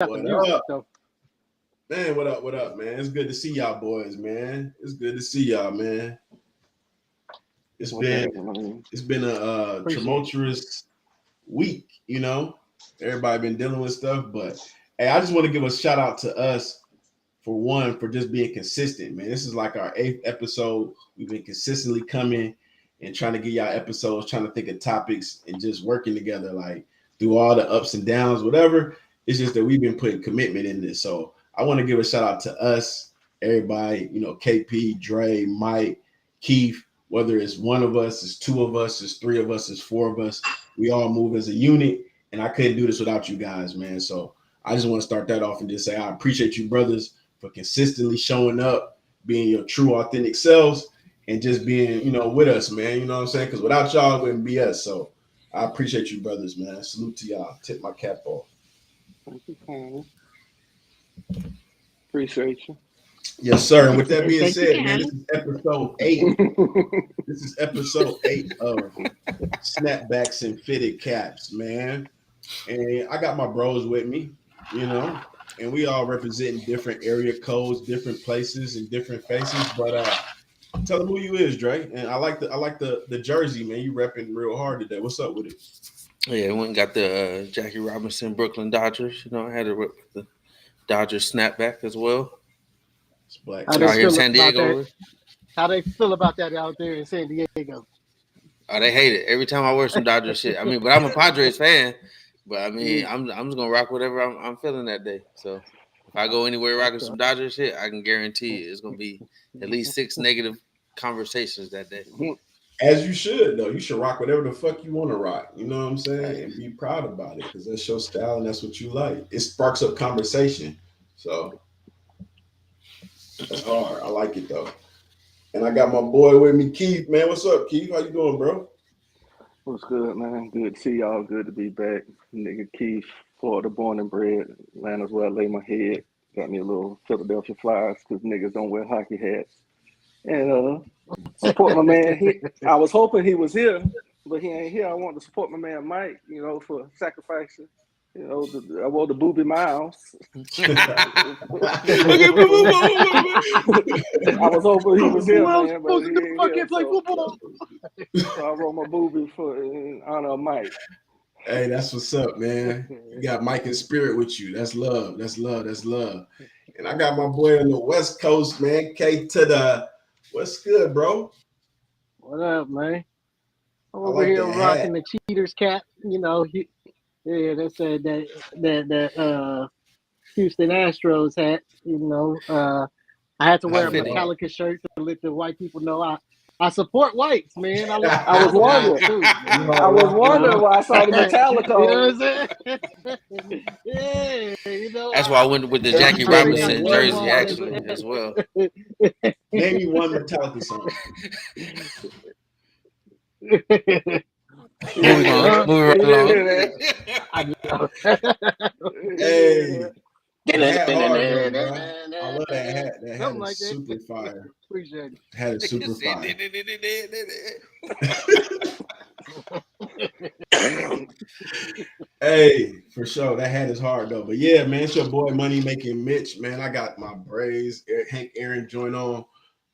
got the music up? though. Man, what up, man? It's good to see y'all boys, man. It's good to see y'all, man. It's been a tumultuous week, you know. Everybody been dealing with stuff, but hey, I just want to give a shout out to us for just being consistent, man. This is like our 8th episode. We've been consistently coming and trying to get y'all episodes, trying to think of topics and just working together, like through all the ups and downs, whatever. It's just that we've been putting commitment in this. So I want to give a shout out to us, everybody, you know, KP, Dre, Mike, Keith, whether it's one of us, it's two of us, it's three of us, it's four of us, we all move as a unit. And I couldn't do this without you guys, man. So I just want to start that off and just say I appreciate you brothers for consistently showing up, being your true, authentic selves, and just being, you know, with us, man. You know what I'm saying? Because without y'all, it wouldn't be us. So I appreciate you brothers, man. Salute to y'all. Tip my cap off. Thank you, Kane. Appreciate you. Yes, sir. And with that being said, man, this is episode 8. This is episode 8 of Snapbacks and Fitted Caps, man. And I got my bros with me, you know, and we all representing different area codes, different places, and different faces. But tell them who you is, Dre. And I like the jersey, man. You repping real hard today. What's up with it? Yeah, I went and got the Jackie Robinson Brooklyn Dodgers. You know, I had to rip with the Dodgers snapback as well. It's black. How Out here in San Diego. How they feel about that out there in San Diego? Oh, they hate it every time I wear some Dodgers shit. I mean, but I'm a Padres fan. But I mean, I'm just gonna rock whatever I'm feeling that day. So if I go anywhere rocking some Dodgers shit, I can guarantee it's gonna be at least 6 negative conversations that day. As you should, though. You should rock whatever the fuck you want to rock. You know what I'm saying? And be proud about it because that's your style and that's what you like. It sparks up conversation. So that's hard. I like it though. And I got my boy with me, Keith. Man, what's up, Keith? How you doing, bro? What's good, man? Good to see y'all. Good to be back. Nigga Keith, Florida born and bred. Atlanta's where I lay my head. Got me a little Philadelphia Flyers because niggas don't wear hockey hats. And support my man. I was hoping he was here, but he ain't here. I want to support my man Mike, you know, for sacrificing. You know, I wore the booby miles. I was hoping he was here, man, but he ain't here. So I wrote my booby in honor of Mike. Hey, that's what's up, man. You got Mike in spirit with you. That's love. That's love. That's love. And I got my boy on the West Coast, man. K to the. What's good, bro? What up, man? I'm over here rocking the Cheaters cap. You know, that's that Houston Astros hat. You know, I had to wear a Metallica shirt to let the white people know I support whites, man. I was wondering. I was wondering why I saw the Metallica. You know what I'm saying? Yeah, you know. That's why I went with the Jackie Robinson jersey, actually, as well. Name me one Metallica song. Moving right along. Hey. Hat hard, bro. I love that hat. That hat is like super fire. Appreciate it. Had it super fire. Hey, for sure. That hat is hard though. But yeah, man, it's your boy Money Making Mitch. Man, I got my braids. Hank Aaron joint on,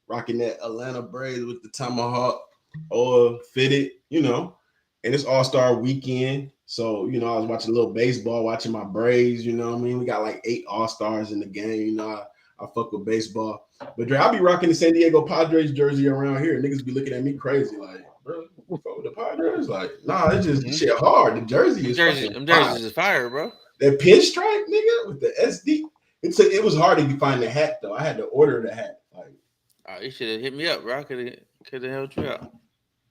rocking that Atlanta braids with the tomahawk or fitted, you know. And it's All-Star weekend. So, you know, I was watching a little baseball, watching my Braves, you know what I mean? We got like 8 All-Stars in the game. You know, I fuck with baseball. But Dre, I'll be rocking the San Diego Padres jersey around here. Niggas be looking at me crazy like, bro, you fuck with the Padres? Like, nah, it's just shit hard. The jersey is them jerseys is fire, bro. That pinstripe, nigga, with the SD. It was hard to find the hat, though. I had to order the hat. Like, you should have hit me up, bro. I could have helped you out.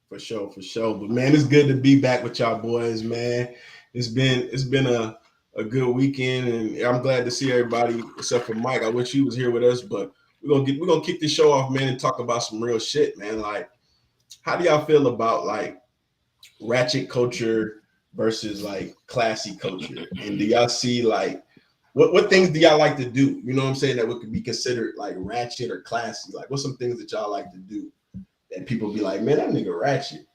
For sure. But man, it's good to be back with y'all boys, man. It's been a good weekend, and I'm glad to see everybody except for Mike. I wish he was here with us, but we're gonna kick the show off, man, and talk about some real shit, man. Like, how do y'all feel about like ratchet culture versus like classy culture? And do y'all see like what things do y'all like to do? You know what I'm saying, that could be considered like ratchet or classy? Like, what's some things that y'all like to do that people be like, man, that nigga ratchet?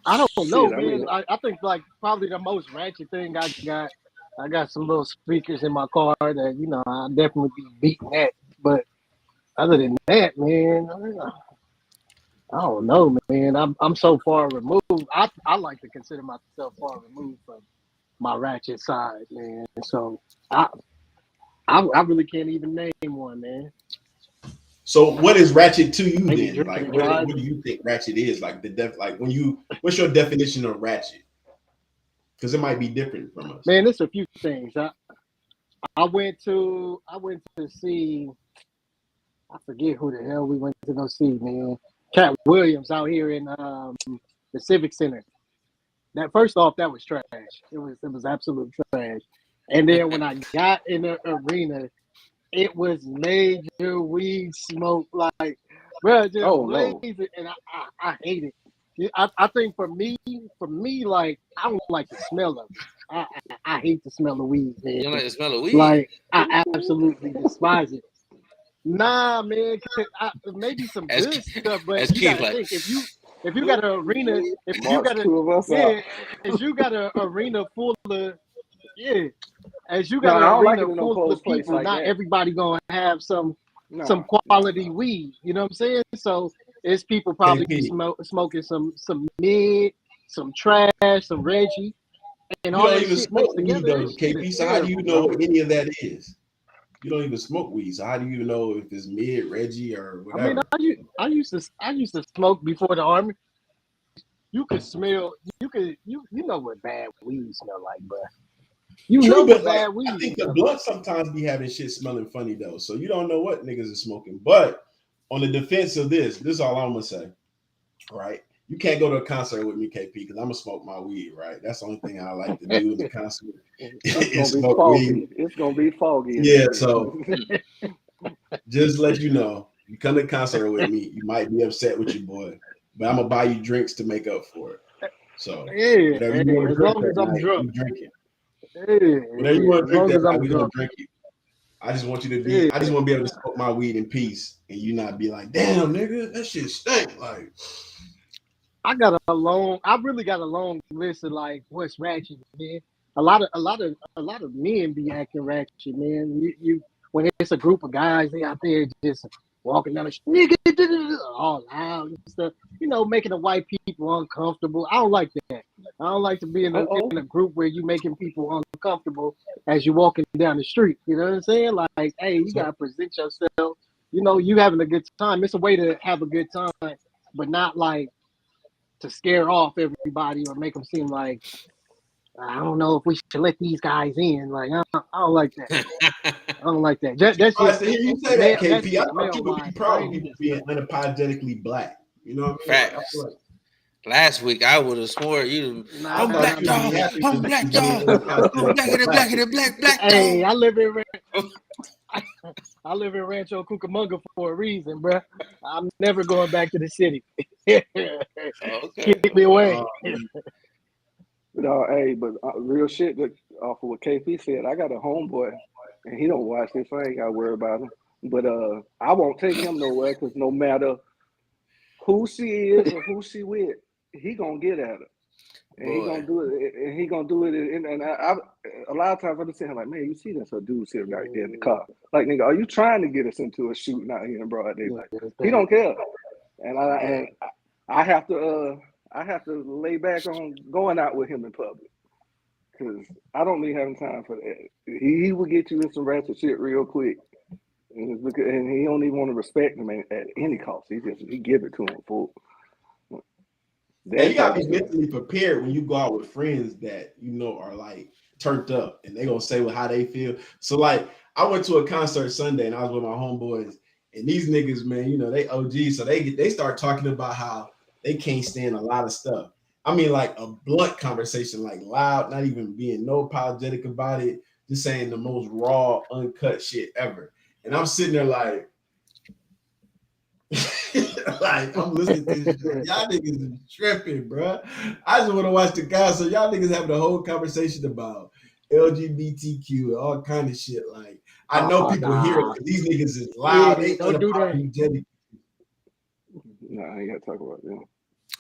I don't know, Shit, I man. mean, I think like probably the most ratchet thing I got. I got some little speakers in my car that I definitely be beating that. But other than that, man, I don't know, man. I'm so far removed. I like to consider myself far removed from my ratchet side, man. So I really can't even name one, man. So what is ratchet to you Maybe then? drinking Like and what do driving. you think ratchet is? Like what's your definition of ratchet? Because it might be different from us. Man, there's a few things. I went to see, I forget who the hell we went to go see, man. Cat Williams out here in the Civic Center. That first off, that was trash. It was absolute trash. And then when I got in the arena, it was major weed smoke, like, bro, just oh no, blazing, and I hate it. I think for me, like, I don't like the smell of it. I hate the smell of weed, man. You don't like the smell of weed? Like, I absolutely despise it. Nah, man, maybe some As good stuff, but as you Keith gotta like, think if you got an arena, if you March got a two of us out. yeah, as you got an arena full of yeah, as you No, got I an don't like arena it in no full closed of place people, like not that. everybody gonna have some Nah, quality weed. You know what I'm saying? So it's people probably KP, smoking some mid, some trash, some Reggie, and you all don't that even shit smoke mixed weed together. though, That shit is KP. So how do you terrible, know bro. what any of that is? You don't even smoke weed. So how do you even know if it's mid, Reggie, or I mean, whatever? I used to smoke before the army. You could smell. You know what bad weed smell like, bro. You know True, but what like bad I weed think the smell like. blunt sometimes be having shit smelling funny though. So you don't know what niggas is smoking. But on the defense of this is all I'm gonna say. Right? You can't go to a concert with me, KP, because I'm gonna smoke my weed, right? That's the only thing I like to do in the concert it's gonna is be smoke foggy. weed. It's gonna be foggy in Yeah, that so bitch. just let you know, you come to a concert with me, you might be upset with your boy, but I'm gonna buy you drinks to make up for it. So Yeah, whatever you hey, want to as drink long that as I'm night, drunk. we drink it. Whatever you Yeah, want as to drink long that as night, I'm we're gonna drunk. drink it. I just want you to Yeah. be. I just want to be able to smoke my weed in peace, and you not be like, "Damn, nigga, that shit stink." Like, I really got a long list of like what's ratchet, man. A lot of men be acting ratchet, man. You when it's a group of guys, they out there just walking down the street, nigga, all loud and stuff. Making the white people uncomfortable. I don't like that. I don't like to be in Uh-oh. a group where you making people uncomfortable as you walking down the street. You know what I'm saying? Like, hey, you so, gotta present yourself. You having a good time. It's a way to have a good time, but not like to scare off everybody or make them seem like I don't know if we should let these guys in. Like I don't like that. I don't like that. That's oh, just to hear you say that, male. That's KP, I just thought you male would be wise. proud I of ain't people into being stuff. unapologetically black. You know what I mean? Like, I feel facts. like Last week I would have swore you. I I'm thought Nah, black, you would y'all. be happy I'm for black, niggas being y'all. I'm blacker unapologetically than black. blacker than black, Hey, dog. I live in Rancho Cucamonga for a reason, bro. I'm never going back to the city. Keep Okay, me okay. away. No, hey, but real shit. That off of what KP said, I got a homeboy, and he don't watch this, so I ain't got to worry about him. But I won't take him nowhere because no matter who she is or who she with, he gonna get at her. And he Boy, gonna do it, and he gonna do it. And I a lot of times I be saying like, man, you see that's a dude sitting right there in the car. Like, nigga, are you trying to get us into a shooting out here in broad daylight? He don't care. And I have to lay back on going out with him in public because I don't be having time for that. He will get you in some ratchet shit real quick, and he don't even want to respect him at any cost. He give it to him full. And you That gotta type of be stuff. mentally prepared when you go out with friends that you know are like turned up and they gonna say how they feel. So like I went to a concert Sunday and I was with my homeboys and these niggas, man, they OG, so they start talking about how they can't stand a lot of stuff. I mean, like a blunt conversation, like loud, not even being no apologetic about it, just saying the most raw, uncut shit ever. And I'm sitting there like, like I'm listening to this shit. Like, y'all niggas is tripping, bro. I just want to watch the guys. So y'all niggas having a whole conversation about LGBTQ and all kind of shit. Like I know Oh, people hear it nah. because these niggas is loud. Yeah, They don't do that. unapologetic. No, I ain't got to talk about that.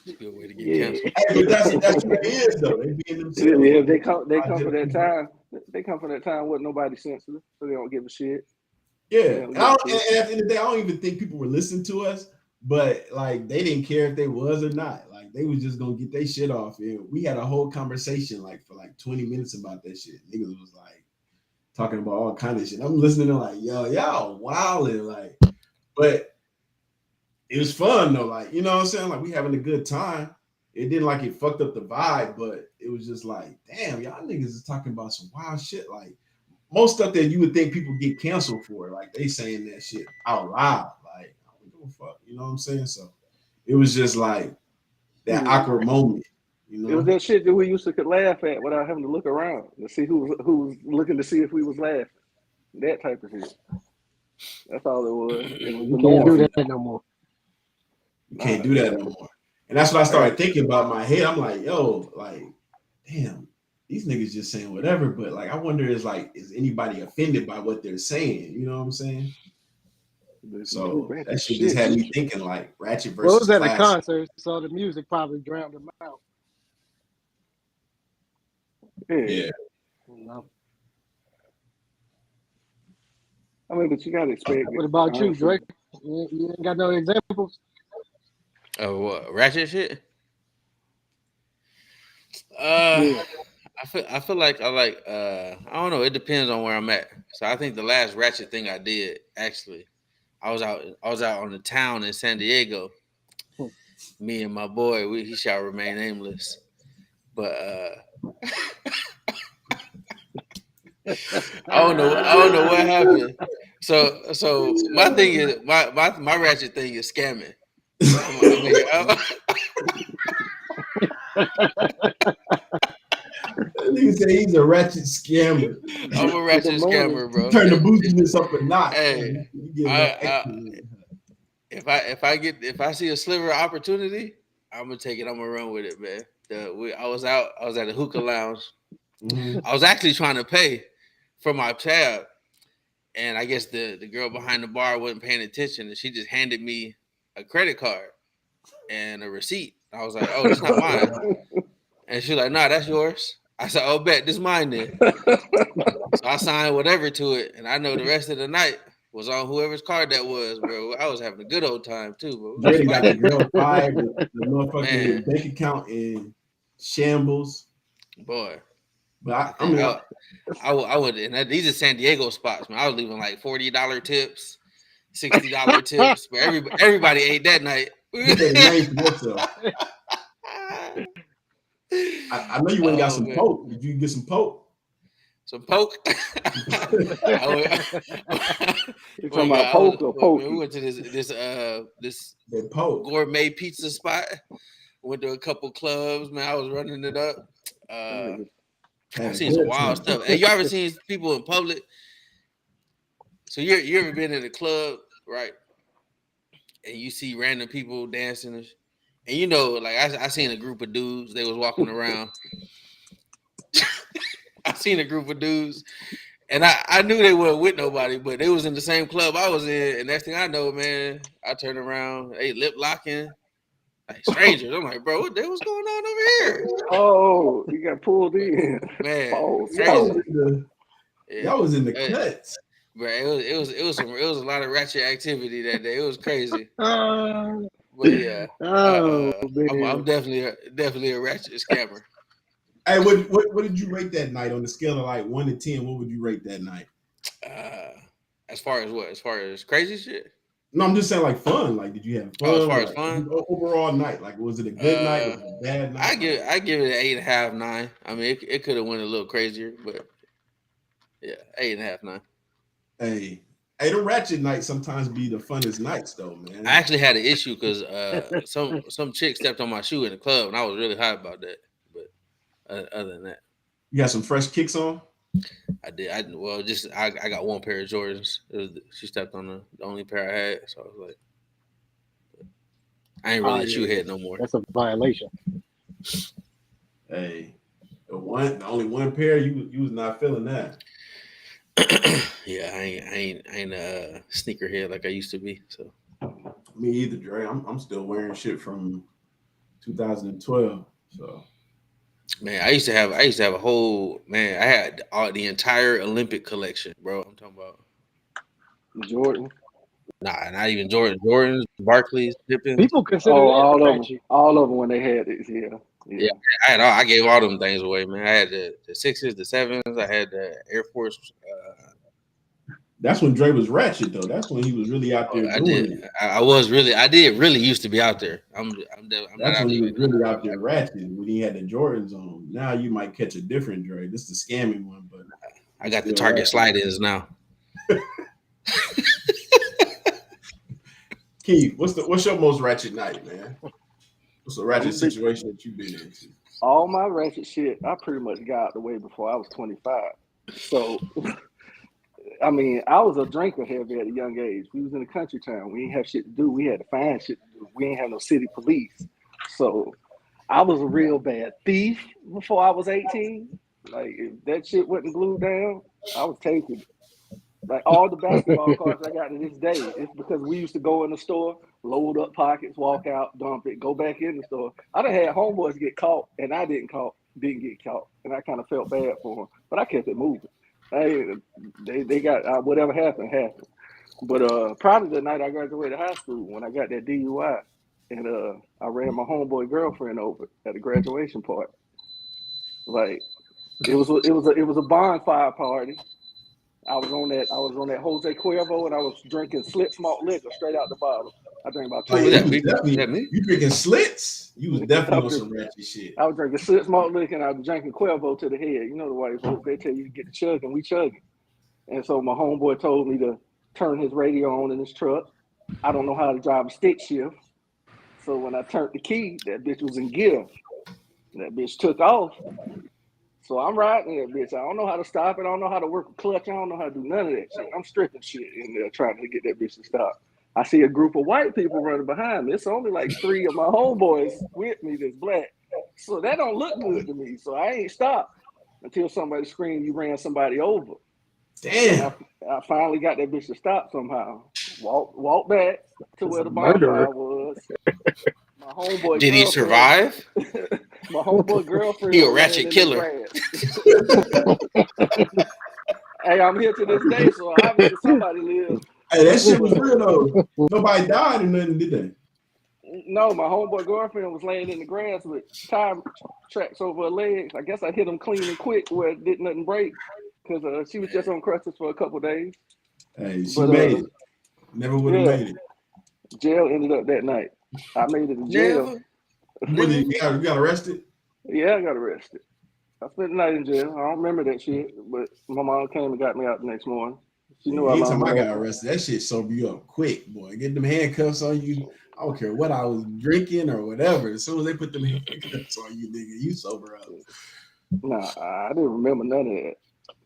It's a good way to get canceled. Hey, but that's what it is though. They being themselves. Yeah, they come for that time. They come for that time with nobody sensitive, so they don't give a shit. Yeah, and at the end of the day, I don't even think people were listening to us, but like they didn't care if they was or not. Like they was just gonna get their shit off. And we had a whole conversation like for like 20 minutes about that shit. Niggas was like talking about all kind of shit. I'm listening to like, yo, y'all wilding, like, but it was fun though. Like, you know what I'm saying? Like we having a good time. It didn't like it fucked up the vibe, but it was just like, damn, y'all niggas is talking about some wild shit. Like most stuff that you would think people get canceled for, like they saying that shit out loud. Like, I don't give a fuck. You know what I'm saying? So it was just like that awkward moment. You know? It was that shit that we used to could laugh at without having to look around to see who was looking to see if we was laughing. That type of shit. That's all it was. It was you can't do that no more. You can't do that no more. And that's what I started thinking about in my head. I'm like, yo, like, damn, these niggas just saying whatever. But like, I wonder is anybody offended by what they're saying? You know what I'm saying? So that shit just had me thinking like Ratchet versus. Well, it was at Classic. a concert, so the music probably drowned them out. Yeah. You know? I mean, but you gotta expect. What about you, Drake? You ain't got no examples? Oh, what ratchet shit? Yeah. I feel like I don't know. It depends on where I'm at. So I think the last ratchet thing I did actually, I was out on the town in San Diego. Me and my boy, he shall remain nameless, but I don't know what happened. So my thing is my ratchet thing is scamming. Nigga say he's a ratchet scammer. I'm a ratchet scammer, bro. Turn the booziness up a notch. Hey, if I see a sliver of opportunity, I'm gonna take it. I'm gonna run with it, man. I was at a hookah lounge. Mm-hmm. I was actually trying to pay for my tab, and I guess the girl behind the bar wasn't paying attention, and she just handed me a credit card and a receipt. I was like, "Oh, that's not mine." And she was like, "Nah, that's yours." I said, "Oh, bet this mine then." So I signed whatever to it, and I know the rest of the night was on whoever's card that was, bro. I was having a good old time too, bro. Brady got the girl fired, the motherfucking bank account in shambles, boy. But I would, and these are San Diego spots, man. I was leaving like $40 tips, $60 tips, but everybody ate that night. I know you went and got some poke. Did you get some poke? Some poke? You're talking about poke or poke? We went to this gourmet pizza spot. Went to a couple clubs, man. I was running it up. I've seen some wild stuff. Hey, you ever seen people in public? So you ever been in a club, right? And you see random people dancing, and you know, like I seen a group of dudes. They was walking around. I seen a group of dudes, and I knew they weren't with nobody, but they was in the same club I was in. And next thing I know, man, I turn around, they lip locking. Like strangers. I'm like, bro, what the hell's going on over here? Oh, you got pulled in. Man, y'all was in the cuts. Bro, it was a lot of ratchet activity that day. It was crazy. But yeah. I'm definitely a ratchet scammer. Hey, what did you rate that night on the scale of like 1 to 10? What would you rate that night? As far as what? As far as crazy shit? No, I'm just saying like fun. Like, did you have fun? As far as fun, overall night. Like, was it a good night? Was it a bad night? I give it an 8.5, 9. I mean, it could have went a little crazier, but yeah, 8.5, 9. Hey, the ratchet nights sometimes be the funnest nights, though, man. I actually had an issue because some chick stepped on my shoe in the club, and I was really hot about that. But other than that, you got some fresh kicks on. I did. I got one pair of Jordans. She stepped on the only pair I had, so I was like, I ain't really a shoe head no more. That's a violation. Hey, the only one pair you was not feeling that. Yeah, I ain't a sneaker head like I used to be. So me either, Dre. I'm still wearing shit from 2012. So, man, I used to have a whole man. I had the entire Olympic collection, bro. I'm talking about. Jordan. Nah, not even Jordan. Jordans, Barclays, Pippen. People consider Oh, that all of them when they had it. Yeah. Yeah, I gave all them things away, man. I had the sixes, the sevens. I had the Air Force. that's when Dre was ratchet, though. That's when he was really out there doing it. I did really used to be out there. I'm That's not when out he there. was really out there ratchet when he had the Jordans on. Now you might catch a different Dre. This is the scamming one, but I got the Target slide-ins now. Keith, what's your most ratchet night, man? What's a ratchet situation that you've been into? All my ratchet shit, I pretty much got out the way before I was 25. So, I mean, I was a drinker heavy at a young age. We was in a country town. We didn't have shit to do. We had to find shit to do. We didn't have no city police. So, I was a real bad thief before I was 18. Like, if that shit wasn't glued down, I was taking it. Like, all the basketball cards I got to this day, it's because we used to go in the store, load up pockets, walk out, dump it, go back in the store. I done had homeboys get caught, and I didn't get caught, and I kind of felt bad for them. But I kept it moving. They got whatever happened. But probably the night I graduated high school, when I got that DUI, and I ran my homeboy girlfriend over at a graduation party. Like, it was a bonfire party. I was on that Jose Cuervo, and I was drinking Slits malt liquor straight out the bottle. I drank about 2 liters. You drinking Slits? You was definitely on some ratchet shit. I was drinking Slits malt liquor, and I was drinking Cuervo to the head. You know the white folks, they tell you to get the chugging, we chugging. And so my homeboy told me to turn his radio on in his truck. I don't know how to drive a stick shift. So when I turned the key, that bitch was in gear. That bitch took off. So I'm riding that bitch. I don't know how to stop it. I don't know how to work a clutch. I don't know how to do none of that shit. I'm stripping shit in there trying to get that bitch to stop. I see a group of white people running behind me. It's only like 3 of my homeboys with me that's black. So that don't look good to me. So I ain't stopped until somebody screamed, you ran somebody over. Damn. I finally got that bitch to stop somehow. Walk back to where the bonfire was. My homeboy. Did he survive? My homeboy girlfriend. He a ratchet killer. Hey, I'm here to this day, so obviously somebody lived. Hey, that shit was real though. Nobody died or nothing, did they? No, my homeboy girlfriend was laying in the grass with tire tracks over her legs. I guess I hit them clean and quick where it didn't nothing break because she was just on crutches for a couple of days. Hey, she made it. Never would have made it. Jail ended up that night. I made it in jail. Really, you got arrested? Yeah, I got arrested. I spent the night in jail. I don't remember that shit, but my mom came and got me out the next morning. She knew anytime I got arrested, that shit sober you up quick, boy. Get them handcuffs on you. I don't care what I was drinking or whatever. As soon as they put them handcuffs on you, nigga, you sober up. Nah, I didn't remember none of that.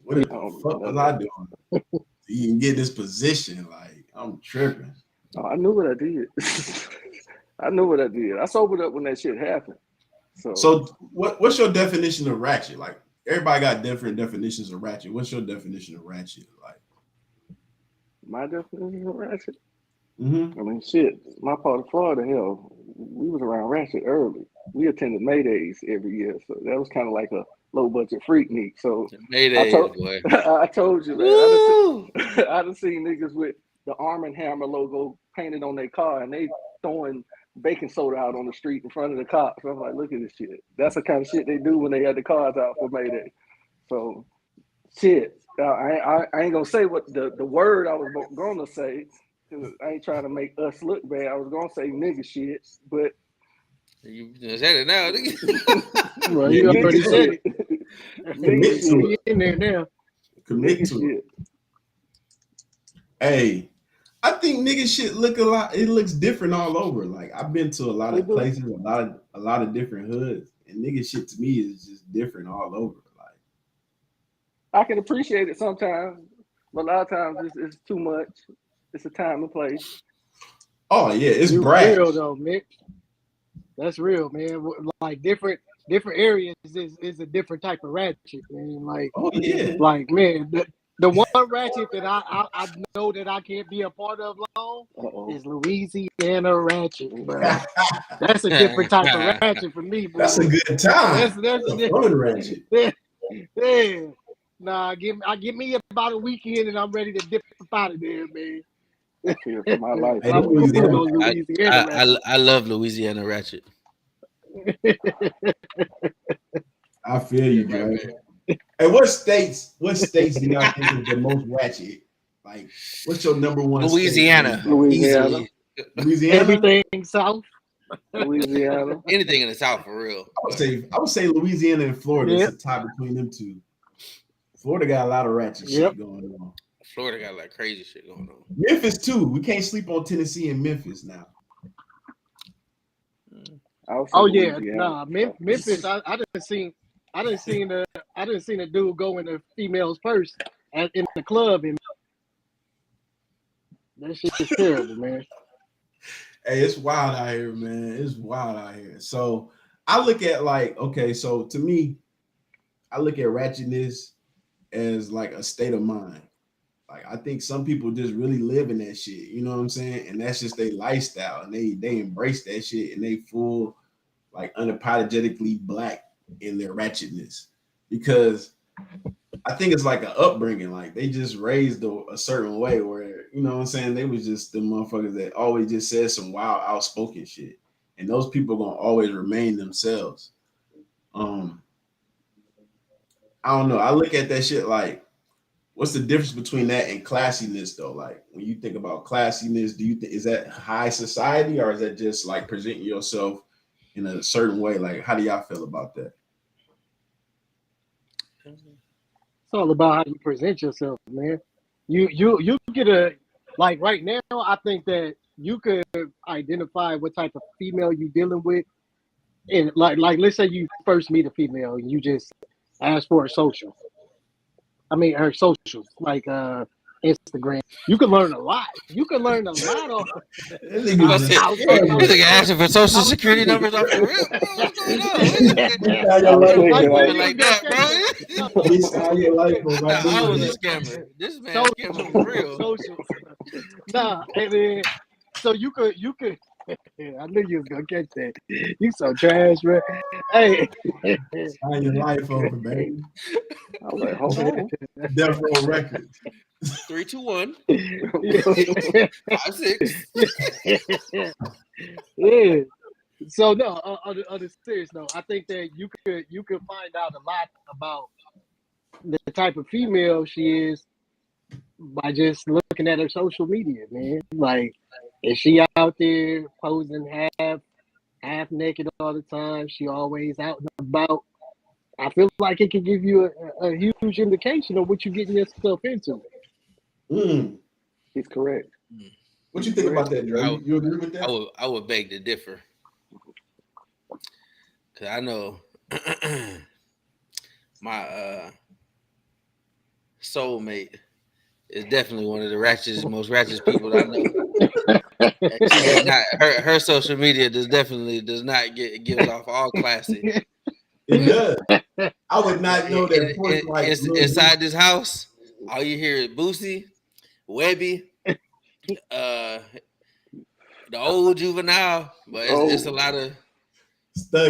What the fuck was I doing? You can get this position, like I'm tripping. Oh, I knew what I did. I knew what I did. I sobered up when that shit happened. So what's your definition of ratchet? Like everybody got different definitions of ratchet. What's your definition of ratchet? Like my definition of ratchet? Mm-hmm. I mean, shit. My part of Florida, hell, we was around ratchet early. We attended Maydays every year, so that was kind of like a low budget freak meet. So Maydays, boy. I told you, man. I done seen niggas with the Arm & Hammer logo painted on their car, and they throwing baking soda out on the street in front of the cops. I'm like, look at this shit. That's the kind of shit they do when they had the cars out for Mayday. So, shit. I ain't gonna say what the word I was gonna say, because I ain't trying to make us look bad. I was gonna say nigga shit, but you said it now, nigga. Well, you already said it. Commit to it. In there now. Commit to it. Hey, I think nigga shit look a lot. It looks different all over. Like I've been to a lot of places, a lot of different hoods, and nigga shit to me is just different all over. Like I can appreciate it sometimes, but a lot of times it's too much. It's a time and place. Oh yeah, it's brash. Real though, Mick. That's real, man. Like different areas is a different type of ratchet, man. Like, oh yeah, like man, The one ratchet that I know that I can't be a part of long is Louisiana ratchet, bro. That's a different type of ratchet for me, boy. That's a good time. That's a fun ratchet. Yeah. Nah, give me about a weekend and I'm ready to dip out of there, man. I feel for my life. Hey, I'm cool Louisiana, on Louisiana ratchet. I love Louisiana ratchet. I feel you, Dre. Hey, what states do y'all think is the most ratchet? Like, what's your number one Louisiana. state? Louisiana. Louisiana? Everything south. Louisiana. Anything in the South for real. I would say Louisiana and Florida is a tie between them two. Florida got a lot of ratchet shit going on. Florida got like crazy shit going on. Memphis too. We can't sleep on Tennessee and Memphis now. Oh yeah, nah, Memphis. I didn't seen a dude go into females first in the club, and that shit is terrible, man. Hey, it's wild out here, man. It's wild out here. So I look at so to me, I look at ratchetness as like a state of mind. Like I think some people just really live in that shit. You know what I'm saying? And that's just their lifestyle, and they embrace that shit, and they full like unapologetically black in their ratchetness because I think it's like an upbringing. Like they just raised a certain way where, you know what I'm saying, they was just the motherfuckers that always just said some wild outspoken shit. And those people gonna always remain themselves. I don't know. I look at that shit like, what's the difference between that and classiness though? Like when you think about classiness, do you think is that high society or is that just like presenting yourself in a certain way? Like how do y'all feel about that? It's all about how you present yourself, man. You get like right now. I think that you could identify what type of female you dealing with, and like let's say you first meet a female and you just ask for her social. I mean her socials, like Instagram. You can learn a lot. You can learn a lot on. This nigga asking for social security numbers off the rip. What's going on? Like that, bro. I was a scammer. This man scamming for real. Social. Nah, and then so you could. I knew you was gonna catch that. You so trash, bro. Hey, sign your life over, baby. I was like, hold on. Death Row Records. 3, 2, 1. 5, 6. Yeah. So no, on the serious note, I think that you could find out a lot about the type of female she is by just looking at her social media, man. Like, is she out there posing half naked all the time? She always out and about. I feel like it can give you a huge indication of what you're getting yourself into. He's correct. What you think about that, Dre? You agree with that? I would beg to differ. Cause I know my soulmate is definitely one of the most ratchet people I know. She does not, her social media does not gives off all classy. It does. I would not know that. Inside this house, all you hear is Boosie, Webby, the old Juvenile, but it's a lot of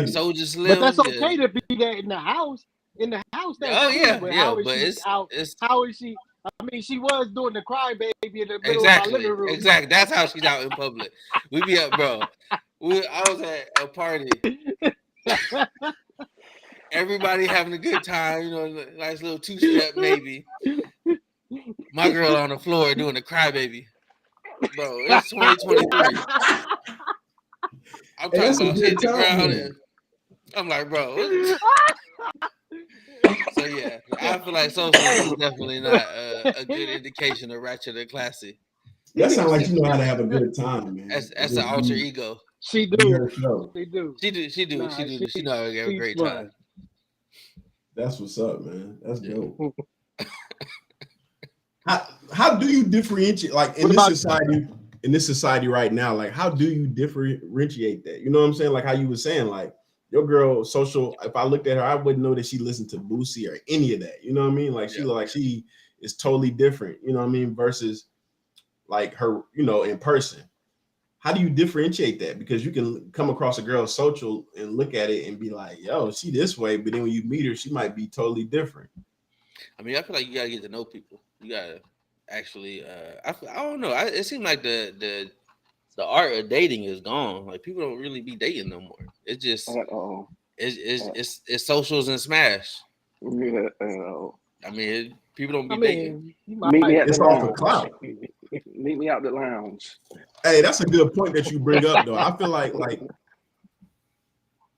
Soldier Slim. But that's okay to be that in the house. In the house, that's but how is she? I mean, she was doing the cry baby in the middle of my living room. Exactly. That's how she's out in public. We be up, bro. I was at a party. Everybody having a good time, you know, nice little two-step maybe. My girl on the floor doing the crybaby. Bro, it's 2023. I'm talking about hitting the ground and I'm like, bro. So yeah, I feel like social is definitely not a good indication of ratchet and classy. That sounds like you know how to have a good time, man. That's an alter ego. She do. She know how to have a great time. That's what's up, man. That's dope. How do you differentiate, like in this society right now? Like, how do you differentiate that? You know what I'm saying? Like how you were saying, like your girl social. If I looked at her, I wouldn't know that she listened to Boosie or any of that. You know what I mean? Like she is totally different. You know what I mean? Versus like her, in person. How do you differentiate that? Because you can come across a girl social and look at it and be like, yo, she this way, but then when you meet her, she might be totally different. I mean, I feel like you gotta get to know people. You gotta actually. I don't know. It seems like the art of dating is gone. Like people don't really be dating no more. It's just it's socials and smash. Yeah, I mean, people don't be dating. Meet me at It's the off the lounge. clout. Meet me out the lounge. Hey, that's a good point that you bring up, though. I feel like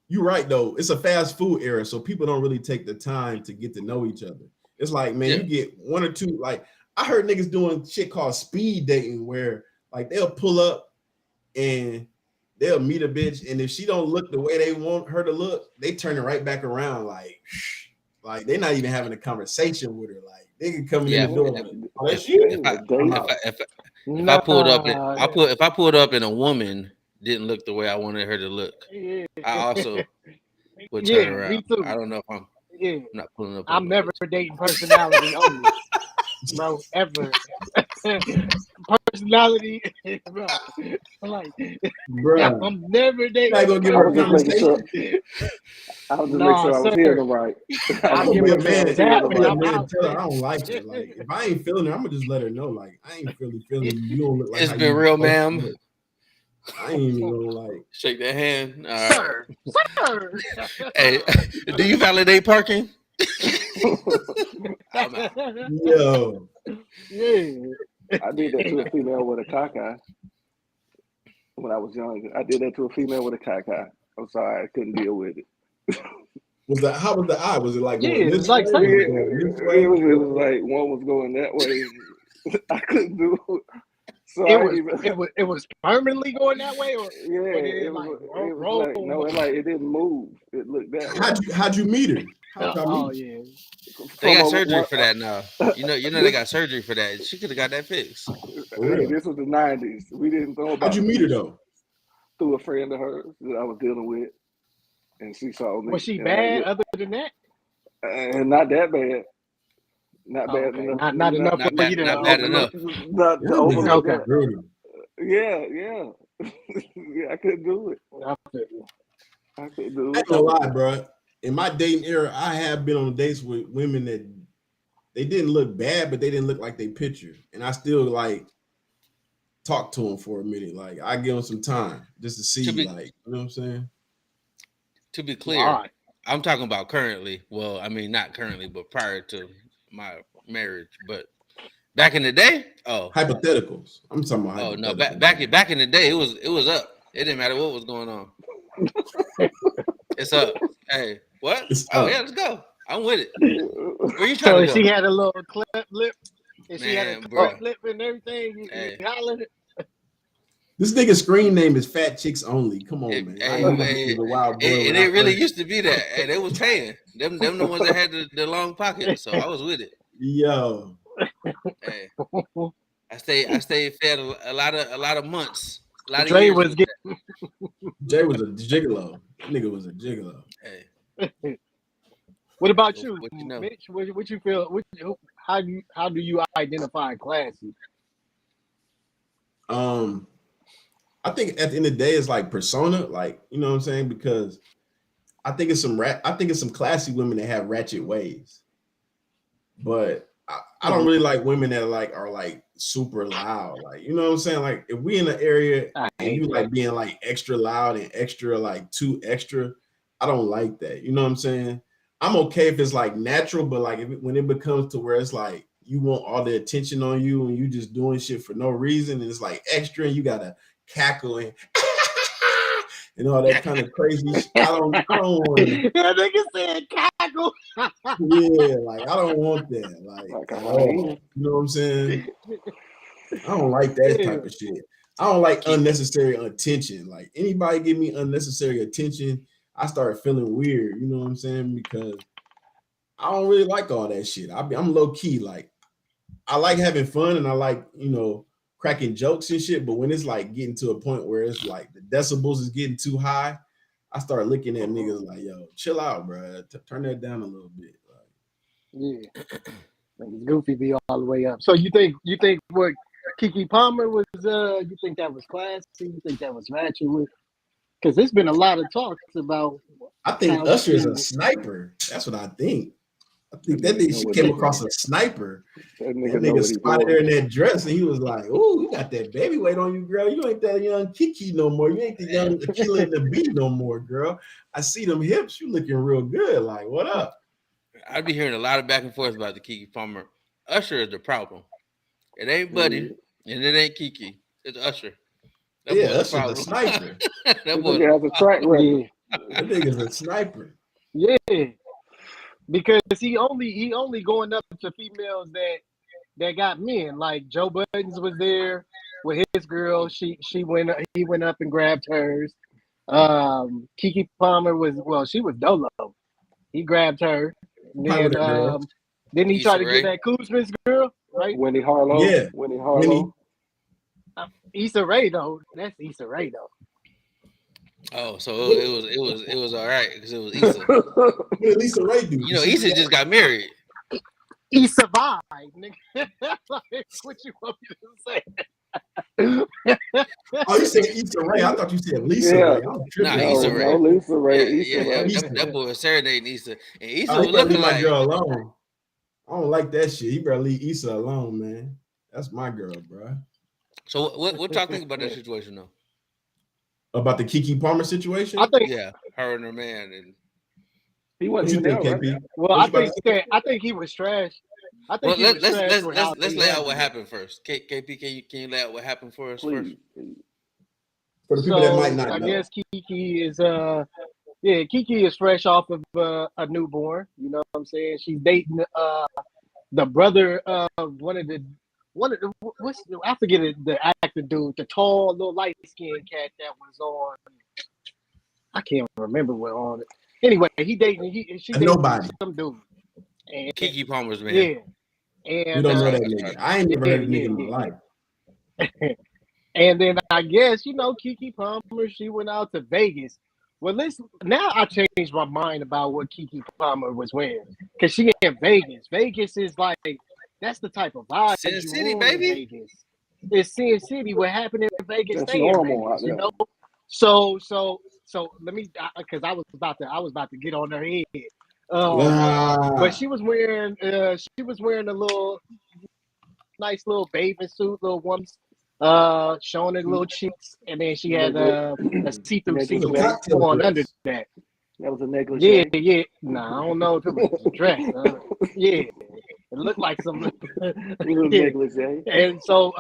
you're right, though. It's a fast food era, so people don't really take the time to get to know each other. It's like, man, you get one or two. Like, I heard niggas doing shit called speed dating, where like they'll pull up and they'll meet a bitch, and if she don't look the way they want her to look, they turn it right back around. Like they're not even having a conversation with her. Like they can come in the door. If I pulled up and a woman didn't look the way I wanted her to look, I also would turn around. Me too. I don't know if I'm not pulling up. I'm never dating personality only, bro. Ever. Personality, bro. Like, bro, I'm never dating. I gonna give her a conversation. I was just making sure I was hearing them right. I'm gonna be a man. Tell her I don't like her. Like, if I ain't feeling her, I'm gonna just let her know. Like, I ain't feeling you. You don't look like. It's been real, ma'am. I ain't even gonna like shake that hand. Sir. Hey, do you validate parking? Yo. Yeah. I did that to a female with a cock eye when I was young. I did that to a female with a cock eye. I'm sorry, I couldn't deal with it. How was the eye? Was it like going this way? It was like one was going that way. I couldn't do it. So it was permanently going that way, or it was like it didn't move. It looked that way. How'd you meet her? Yeah. They got surgery for that now. You know they got surgery for that. She could have got that fixed. This was the 90s. We didn't know about. How'd you meet her though? Through a friend of hers that I was dealing with, and she saw me. Was she bad? Other than that, and not that bad. Not bad enough. Not enough for you to. Not bad enough. Not overlook that. Yeah. I couldn't do it. I couldn't do it. I ain't gonna lie, bro. In my dating era, I have been on dates with women that they didn't look bad, but they didn't look like they pictured, and I still like talk to them for a minute. Like I give them some time just to see, you know what I'm saying. To be clear, I'm talking about currently. Well, I mean not currently, but prior to my marriage. But back in the day, hypotheticals. I'm talking about. Oh no, back in the day, it was up. It didn't matter what was going on. It's up. Hey, what? Yeah, let's go. I'm with it. Where you trying to go? She had a little clip lip, and she had a clip lip and everything. This nigga's screen name is Fat Chicks Only. Come on, man. It really used to be that. And they was paying. Them the ones that had the long pocket. So I was with it. Yo. Hey. I stayed fed a lot of months. A lot of Jay years was getting. Jay was a gigolo. That nigga was a gigolo. Hey. What about you, Mitch? What you feel? How do you identify classy? I think at the end of the day, it's like persona, like, you know what I'm saying? Because I think it's some classy women that have ratchet ways, but I don't really like women that are like super loud, like, you know what I'm saying? Like if we in an area and you like being like extra loud and extra like too extra, I don't like that. You know what I'm saying? I'm okay if it's like natural, but like when it becomes to where it's like you want all the attention on you and you just doing shit for no reason and it's like extra and you gotta cackle and and all that kind of crazy shit. I don't want it. That nigga said cackle. Yeah, like I don't want that. Like you know what I'm saying? I don't like that type of shit. I don't like unnecessary attention. Like anybody give me unnecessary attention, I start feeling weird. You know what I'm saying? Because I don't really like all that shit. I'm low key. Like I like having fun and I like, you know, cracking jokes and shit, but when it's like getting to a point where it's like the decibels is getting too high, I start looking at niggas like, yo, chill out, bro. Turn that down a little bit. Like, yeah. Niggas Goofy be all the way up. So you think what Kiki Palmer was? You think that was classy? You think that was matching with? Because there's been a lot of talks about. I think Usher is a sniper. That's what I think. I think that nigga, she came across a sniper. That nigga spotted her in that dress, and he was like, "Ooh, you got that baby weight on you, girl. You ain't that young Kiki no more. You ain't the young Akila in the beat no more, girl. I see them hips. You looking real good. Like, what up?" I'd be hearing a lot of back and forth about the Kiki Palmer. Usher is the problem. It ain't Buddy, and it ain't Kiki. It's Usher. That Usher's the sniper. That boy has a track record. That nigga's a sniper. Yeah, because he only going up to females that got men. Like Joe Buttons was there with his girl. He went up and grabbed hers. Kiki Palmer she was Dolo. He grabbed her. Then didn't he try to get that Kuzma's girl, right? Winnie Harlow. Yeah. Winnie Harlow. Issa Rae though. That's Issa Rae though. Oh, so it was all right because it was Issa. What did Issa Rae do? You know, Issa just got married. Issa vibe, nigga. Like, what you want me to say? Oh, you said Issa Rae. I thought you said Lisa Rae. Issa Rae. No, Lisa Rae. That boy was serenading Issa. And Issa was looking leave my girl alone. I don't like that shit. He better leave Issa alone, man. That's my girl, bro. So what y'all think about that situation though? About the Kiki Palmer situation? I think her and her man, and he wasn't even there, KP? Right? Well, I think he was trash. I think let's lay out what happened first. KP, can you lay out what happened for us first? For the people that might not know. I guess Kiki is Kiki is fresh off of a newborn. You know what I'm saying? She's dating the brother of one of the I forget the actor dude, the tall little light skinned cat that was on. I can't remember what on it. Anyway, she dating some dude. And, Kiki Palmer's man. Yeah. And you don't know that nigga. I ain't never heard of nigga in my life. And then I guess, Kiki Palmer, she went out to Vegas. Well, now I changed my mind about what Kiki Palmer was wearing. Because she in Vegas. Vegas is like, that's the type of vibe. Sin City, baby. Vegas. It's Sin City. What happened in Vegas? That's normal out there. So let me, because I was about to get on her head. But she was wearing a nice little bathing suit, little one, showing her little cheeks, and then she had a see-through on under that. That was a negligee. Yeah. Nah, I don't know if it was a dress. Yeah, it looked like some negligee. And so,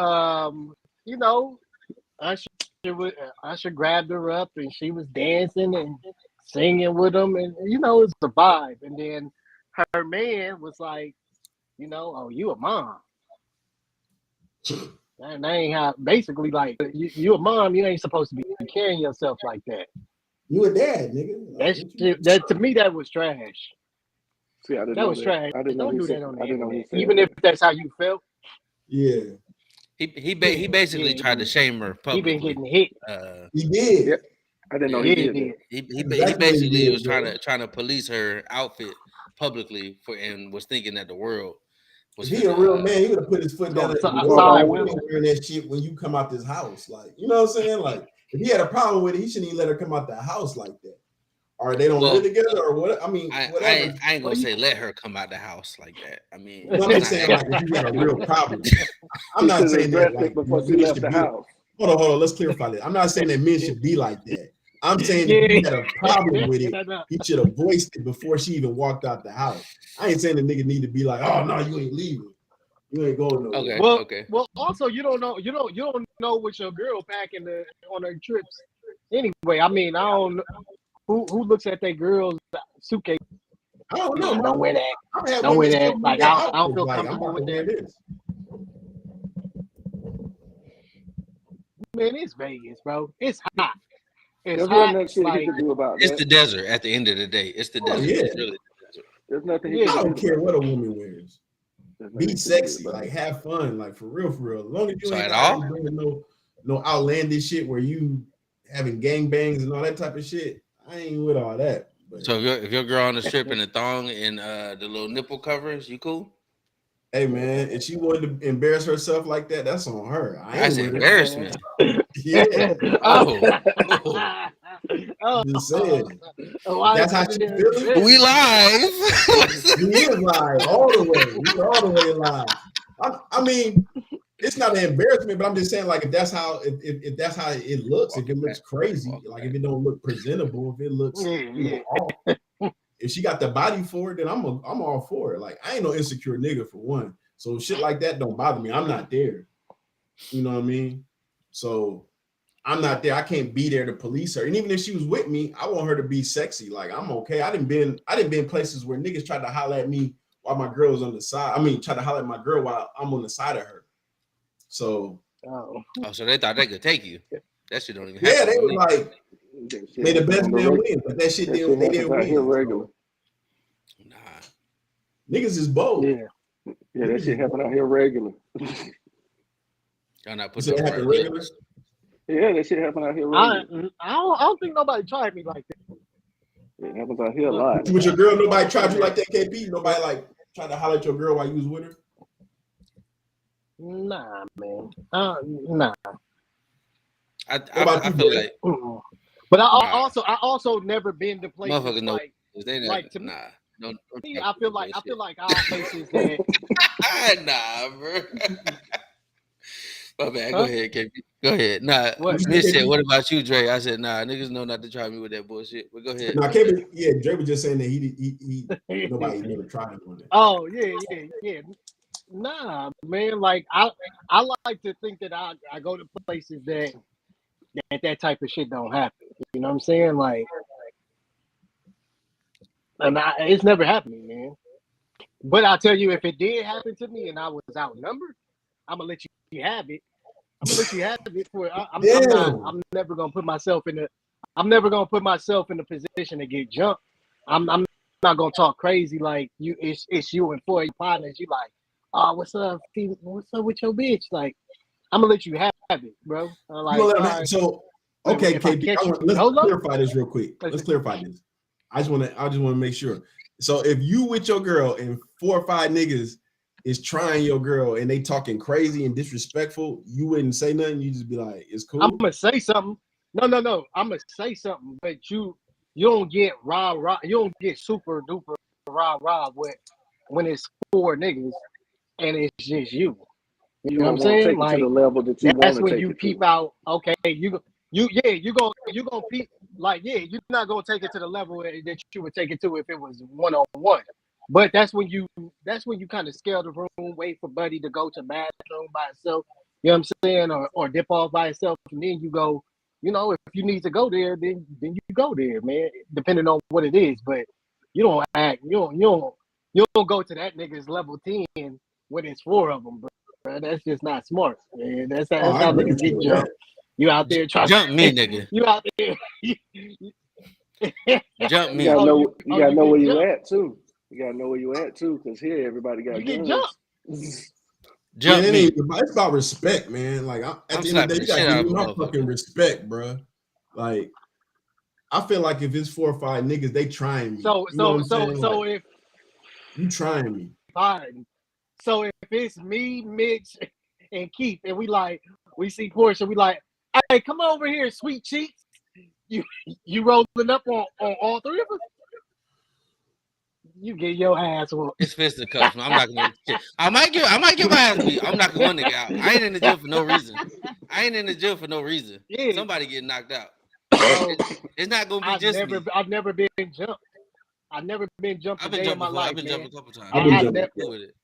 Usher grabbed her up, and she was dancing and singing with him, and it was a vibe. And then her man was like, oh, you a mom. That ain't how. Basically, like you a mom, you ain't supposed to be carrying yourself like that. You a dad, nigga. That to me, that was trash. See, that was trash. Don't do that on the internet, even if that's how you felt. Yeah. He basically tried to shame her publicly. He been getting hit. He did. Yep. I didn't know he did. He basically was trying to police her outfit publicly and was thinking that the world was. If he a real man, he would have put his foot down and wearing that shit when you come out this house. Like, you know what I'm saying? Like, if he had a problem with it, he shouldn't even let her come out the house like that. Or they don't live together, or what? I mean, I ain't gonna say let her come out the house like that. I mean, I'm saying like if you had a real problem. I'm not saying that like, before she left the house. Hold on. Let's clarify that. I'm not saying that men should be like that. I'm saying if he had a problem with it, he should have voiced it before she even walked out the house. I ain't saying the nigga need to be like, oh no, you ain't leaving. You ain't going nowhere. Okay. Well, also you don't know what your girl packing on her trips. Anyway, I mean, I don't know who looks at that girl's suitcase. I don't know. Don't wear that. Don't wear that. Like I don't feel comfortable with that. Man, it's Vegas, bro. It's hot. There's nothing shit he can do about it's the desert. At the end of the day, it's the desert. Yeah. It's really the desert. There's nothing. I don't care what a woman wears. Be sexy, like have fun, like for real. As long as you ain't bringing no outlandish shit where you having gangbangs and all that type of shit. I ain't with all that. But. So if your girl on the strip in a thong and the little nipple covers, you cool? Hey man, if she wanted to embarrass herself like that, that's on her. I That's ain't with embarrassment. Yeah, Oh. Oh, just saying. why That's is how it she feeling. embarrassing? We live. We is live all the way. We all the way live. I mean, it's not an embarrassment, but I'm just saying, like, if that's how it looks, if it looks crazy, like if it don't look presentable, if it looks off. If she got the body for it, then I'm all for it. Like, I ain't no insecure nigga for one. So shit like that don't bother me. I'm not there. You know what I mean? So I'm not there. I can't be there to police her. And even if she was with me, I want her to be sexy. Like, I'm okay. I didn't been places where niggas tried to holler at me while my girl's on the side. I mean, try to holler at my girl while I'm on the side of her. So so they thought they could take you. That shit don't even happen. Yeah, they were like, may the best man win, but that shit they didn't win. Here regular. Nah. Niggas is bold. Yeah, that shit happen out here regular. Y'all not put that happen regular. Yeah, that shit happen out here regular. I don't think nobody tried me like that. It happens out here a lot. With your girl, nobody tried you like that, KP? Nobody like tried to holler at your girl while you was with her? Nah, man. Nah. I feel like. But I also never been to places like to me. Nah. Don't I feel like our places that nah, bro. My bad. Go ahead, KP. Go ahead. Nah, Mitch said, "What about you, Dre?" I said, "Nah, niggas know not to try me with that bullshit." But go ahead. Nah, KP, yeah, Dre was just saying that he nobody never tried him on that. Oh yeah. Nah, man. Like I like to think that I go to places that type of shit don't happen. You know what I'm saying? Like, and it's never happened, man. But I'll tell you, if it did happen to me and I was outnumbered, I'm gonna let you have it. I'm gonna let you have it for. I'm never gonna put myself in a position to get jumped. I'm not gonna talk crazy like you. It's you and 4 partners. You like, oh, what's up? What's up with your bitch? Like, I'm gonna let you have it, bro. Like, so okay, KP. Let's clarify this real quick. Let's clarify this. I just want to make sure. So if you with your girl and 4 or 5 niggas is trying your girl and they talking crazy and disrespectful, you wouldn't say nothing. You just be like, "It's cool." I'm gonna say something. No. I'm gonna say something, but you don't get rah. You don't get super duper rah when it's 4 niggas and it's just you. You know what I'm saying? Take it to the level that you that's when you peep out. Okay, you gonna peep. Like, yeah, you're not gonna take it to the level that you would take it to if it was 1-on-1. But that's when you kind of scale the room, wait for Buddy to go to the bathroom by itself. You know what I'm saying? Or dip off by itself, and then you go. You know, if you need to go there, then you go there, man. Depending on what it is, but you don't act. You don't go to that nigga's level 10 when it's 4 of them, bro. That's just not smart, man. That's how niggas get jumped. You out there trying jump me, nigga. You out there. Jump me. You gotta know where you at too. You gotta know where you at too, because here everybody got guns. Jump me. It's about respect, man. Like at the end of the day, you gotta give me my fucking respect, bro. Like, I feel like if it's 4 or 5 niggas, they trying me. So if you trying me, fine. So if it's me, Mitch, and Keith, and we see Portia, we like, hey, come over here, sweet cheeks. You rolling up on all 3 of us? You get your ass whooped. It's fisticuffs. I'm not gonna. I might get my ass beat. I'm knocking one nigga out. I ain't in the jail for no reason. Yeah. Somebody getting knocked out. It's not gonna be me. I've never been jumped. I've never been jumped a day in my life. I've been jumped a couple times. I've been jumped with it.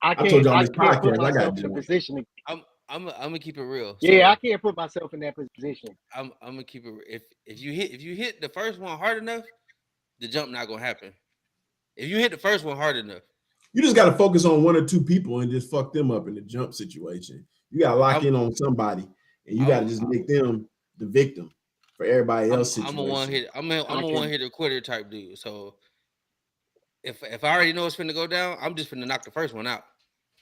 I told y'all on this podcast, I got in a position. I'm gonna keep it real. Yeah, I can't put myself in that position. I'm gonna keep it. If you hit the first one hard enough, the jump not gonna happen. If you hit the first one hard enough, you just gotta focus on 1 or 2 people and just fuck them up in the jump situation. You gotta lock in on somebody, and you gotta just make them the victim for everybody else. I'm a one hit. I'm a one hitter quitter type dude. So if I already know it's finna go down, I'm just finna knock the first one out.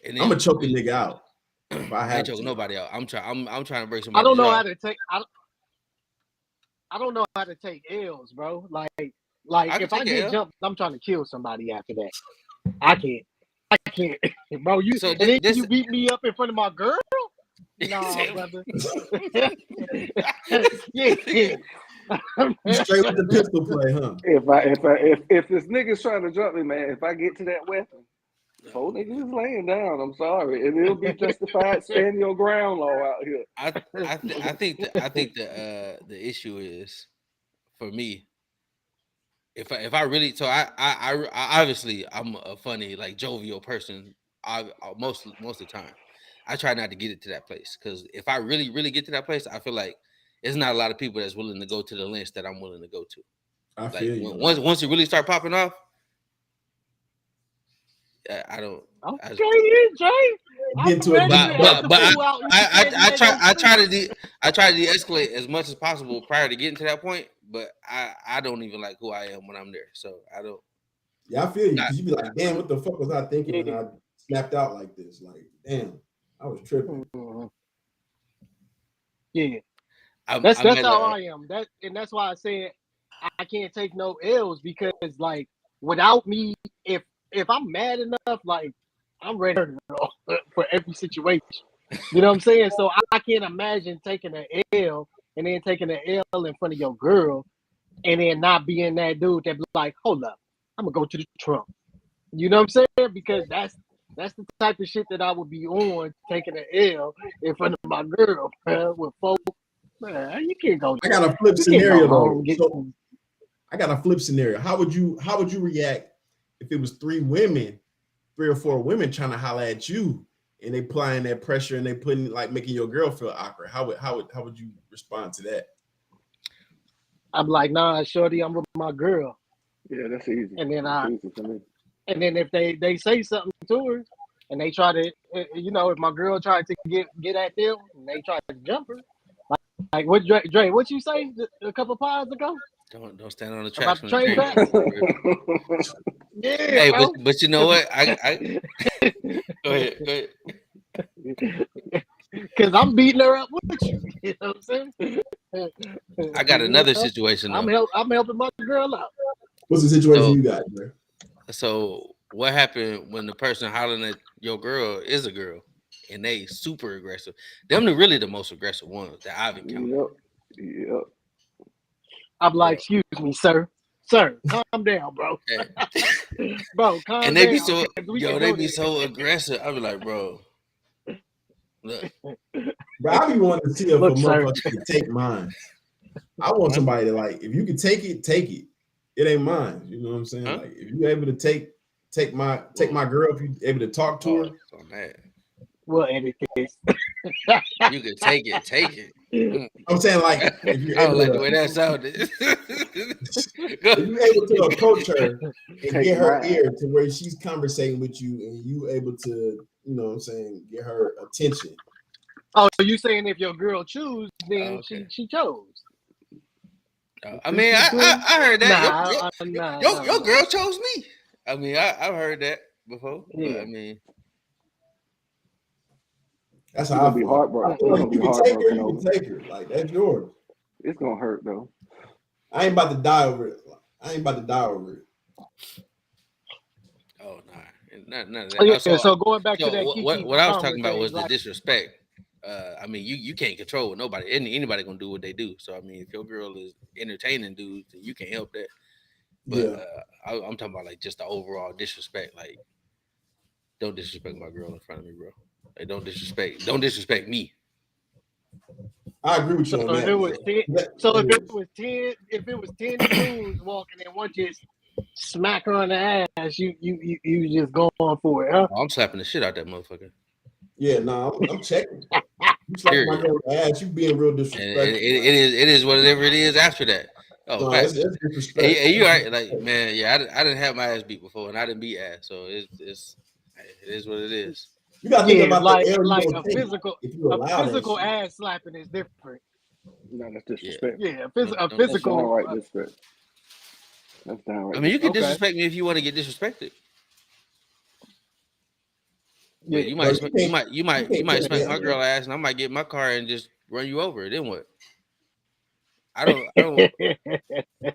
And then I'm gonna choke a nigga out. I ain't choking nobody out. I'm trying to break somebody. I don't know how to take. I don't know how to take L's, bro. Like if I get jumped, I'm trying to kill somebody after that. I can't. can't, bro. You So and then this you beat me up in front of my girl. Nah, brother. Yeah. You straight with the pistol play, huh? If this nigga's trying to jump me, man, if I get to that weapon, 4 niggas is laying down. I'm sorry, and it'll be justified stand your ground law out here. I think the issue is for me. If I really I obviously I'm a funny like jovial person. Most of the time, I try not to get it to that place because if I really get to that place, I feel like there's not a lot of people that's willing to go to the lengths that I'm willing to go to. I feel you. Once you really start popping off, I don't. Okay, Jay. Get to it, But I try to de-escalate as much as possible prior to getting to that point. But I don't even like who I am when I'm there, so I don't. Yeah, I feel you because you be like, damn, what the fuck was I thinking when I snapped out like this? Like, damn, I was tripping. Yeah, that's how I am. That's why I said I can't take no L's because like without me, if I'm mad enough, like I'm ready for every situation. You know what I'm saying? So I can't imagine taking an L and then taking an L in front of your girl and then not being that dude that be like, hold up, I'm gonna go to the trunk. You know what I'm saying? Because that's the type of shit that I would be on taking an L in front of my girl, man, with folks. Man, you can't go. I got a flip scenario though. So I got a flip scenario. How would you react if it was 3 or 4 women trying to holler at you and they applying that pressure and they putting like making your girl feel awkward? How would you respond to that? I'm like, nah, shorty, I'm with my girl. Yeah, that's easy. And then easy for me. And then if they say something to her and they try to, if my girl tried to get at them and they try to jump her, like what Dre, what you say a couple pods ago? Don't stand on the tracks about the train back. Yeah, hey, bro. but you know what? I go ahead. Because I'm beating her up with you. You know what I'm saying? I got another situation. I'm helping my girl out. What's the situation you got, Dre? So what happened when the person hollering at your girl is a girl and they super aggressive? Them are really the most aggressive ones that I've encountered. Yep. I'm like, excuse me, sir, calm down, bro. Bro, calm down. And they be so aggressive. I be like, bro, look. Bro, I be wanting to see if a motherfucker can take mine. I want somebody to like, if you can take it, take it. It ain't mine. You know what I'm saying? Huh? Like, if you're able to take my girl, if you able to talk to her. So mad. We'll edit this. You can take it. I'm saying, like, if you're able the way that sounded. If you're able to approach her and get her ear to where she's conversating with you and you able to, you know what I'm saying, get her attention. Oh, you saying if your girl choose, then she chose. I mean, I heard that. Your girl chose me. I mean, I've heard that before. Yeah. But I mean, that's how I feel. Like, you can take her. Like, that's yours. It's gonna hurt though. I ain't about to die over it. Oh no, none of that. Oh, yeah, so going back to that, what I was talking about was the disrespect. I mean, you can't control nobody. Anybody gonna do what they do. So I mean, if your girl is entertaining dudes, then you can't help that. But I'm talking about like just the overall disrespect. Like, don't disrespect my girl in front of me, bro. Like, don't disrespect me. I agree with you on that. If it was 10 dudes walking and one just smack her on the ass, you just going for it, huh? Oh, I'm slapping the shit out that motherfucker. Yeah, no, I'm checking. You slapping my girl's ass, you being real disrespectful. It is whatever it is after that. Oh, no, it's disrespect. And you right, like, man, yeah, I didn't have my ass beat before, and I didn't beat ass, so it is what it is. You gotta think about like a physical ass slapping is different. No, that's disrespect. Yeah, a physical. That's downright disrespect. That's downright. I mean, you can disrespect me if you want to get disrespected. Yeah, you might smack my girl ass, and I might get in my car and just run you over. Then what? I don't.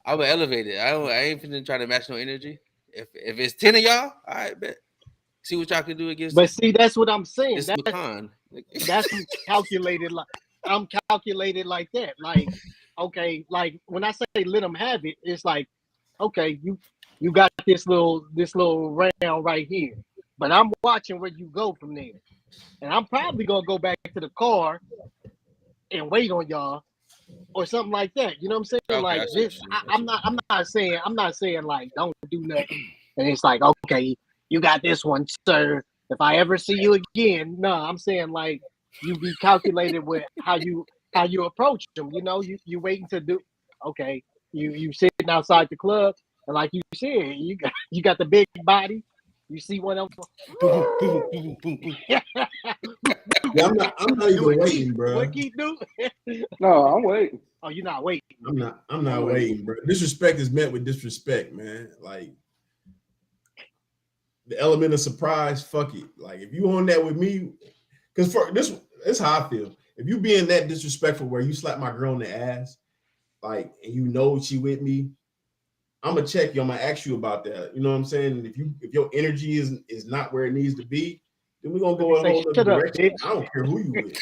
I would elevate it. I ain't finna try to match no energy. If it's 10 of y'all, all right, bet. See what y'all can do against. But see, that's what I'm saying. It's McCon. That's calculated. Like I'm calculated like that. Like, okay, like when I say let them have it, it's like, okay, you got this little round right here, but I'm watching where you go from there, and I'm probably gonna go back to the car and wait on y'all or something like that. You know what I'm saying? Okay, like this, I'm not saying like don't do nothing, and it's like, okay, you got this one, sir. If I ever see you again, no, I'm saying like you be calculated with how you approach them. You know, you waiting to do. Okay, you sitting outside the club, and like you said, you got the big body. You see one of them. Boom, boom, boom, boom, boom. Yeah, I'm not even waiting, bro. What Keith do? No, I'm waiting. Oh, you're not waiting. I'm not waiting, bro. Disrespect is met with disrespect, man. Like the element of surprise, fuck it. Like if you on that with me, because for this is how I feel. If you being that disrespectful where you slap my girl in the ass, like, and you know she with me, I'm gonna check you. I'm gonna ask you about that. You know what I'm saying? If your energy is not where it needs to be, then we're gonna go a whole other direction. Bitch. I don't care who you with.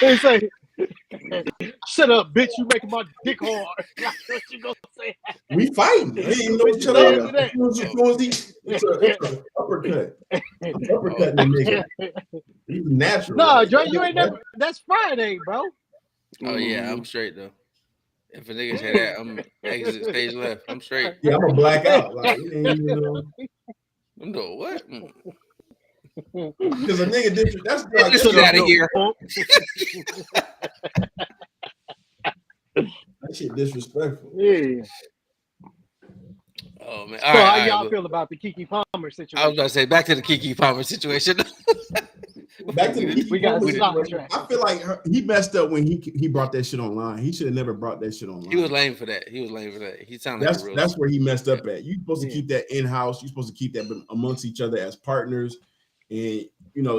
They say, shut up, bitch, you making my dick hard. What you gonna say? We fighting. I didn't even know what shut up. It's an uppercut. I'm uppercutting the nigga. He's natural. No, Dre, you ain't never. That's Friday, bro. Oh yeah, I'm straight though. If a nigga say that, I'm exit stage left. I'm straight. Yeah, I'm gonna black out. Like, you ain't even I'm doing what? because a nigga different. That's Get this shit out of here. That shit disrespectful. Yeah. Oh man. So how y'all feel about the Keke Palmer situation? I was gonna say back to the Keke Palmer situation. Back to the we got situation. I feel like he messed up when he brought that shit online. He should have never brought that shit online. He was lame for that. He sounded like that's where he messed up at. You're supposed to keep that in house. You're supposed to keep that amongst each other as partners, and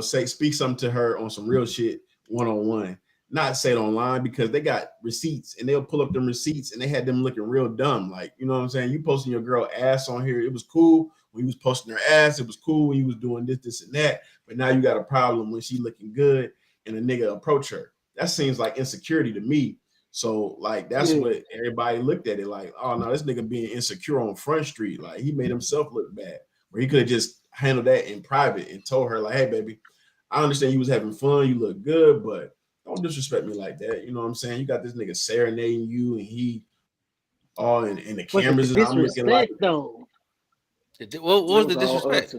speak something to her on some real shit one-on-one. Not say it online because they got receipts and they'll pull up them receipts and they had them looking real dumb. Like, you know what I'm saying? You posting your girl ass on here. It was cool when you was posting her ass. It was cool when you was doing this and that. But now you got a problem when she looking good and a nigga approach her. That seems like insecurity to me. So like, that's what everybody looked at it like, oh no, this nigga being insecure on Front Street. Like he made himself look bad where he could have just handled that in private and told her like, hey baby, I understand you was having fun. You look good, but don't disrespect me like that. You know what I'm saying? You got this nigga serenading you and he all in the cameras. And I'm looking like, though. What was the disrespect?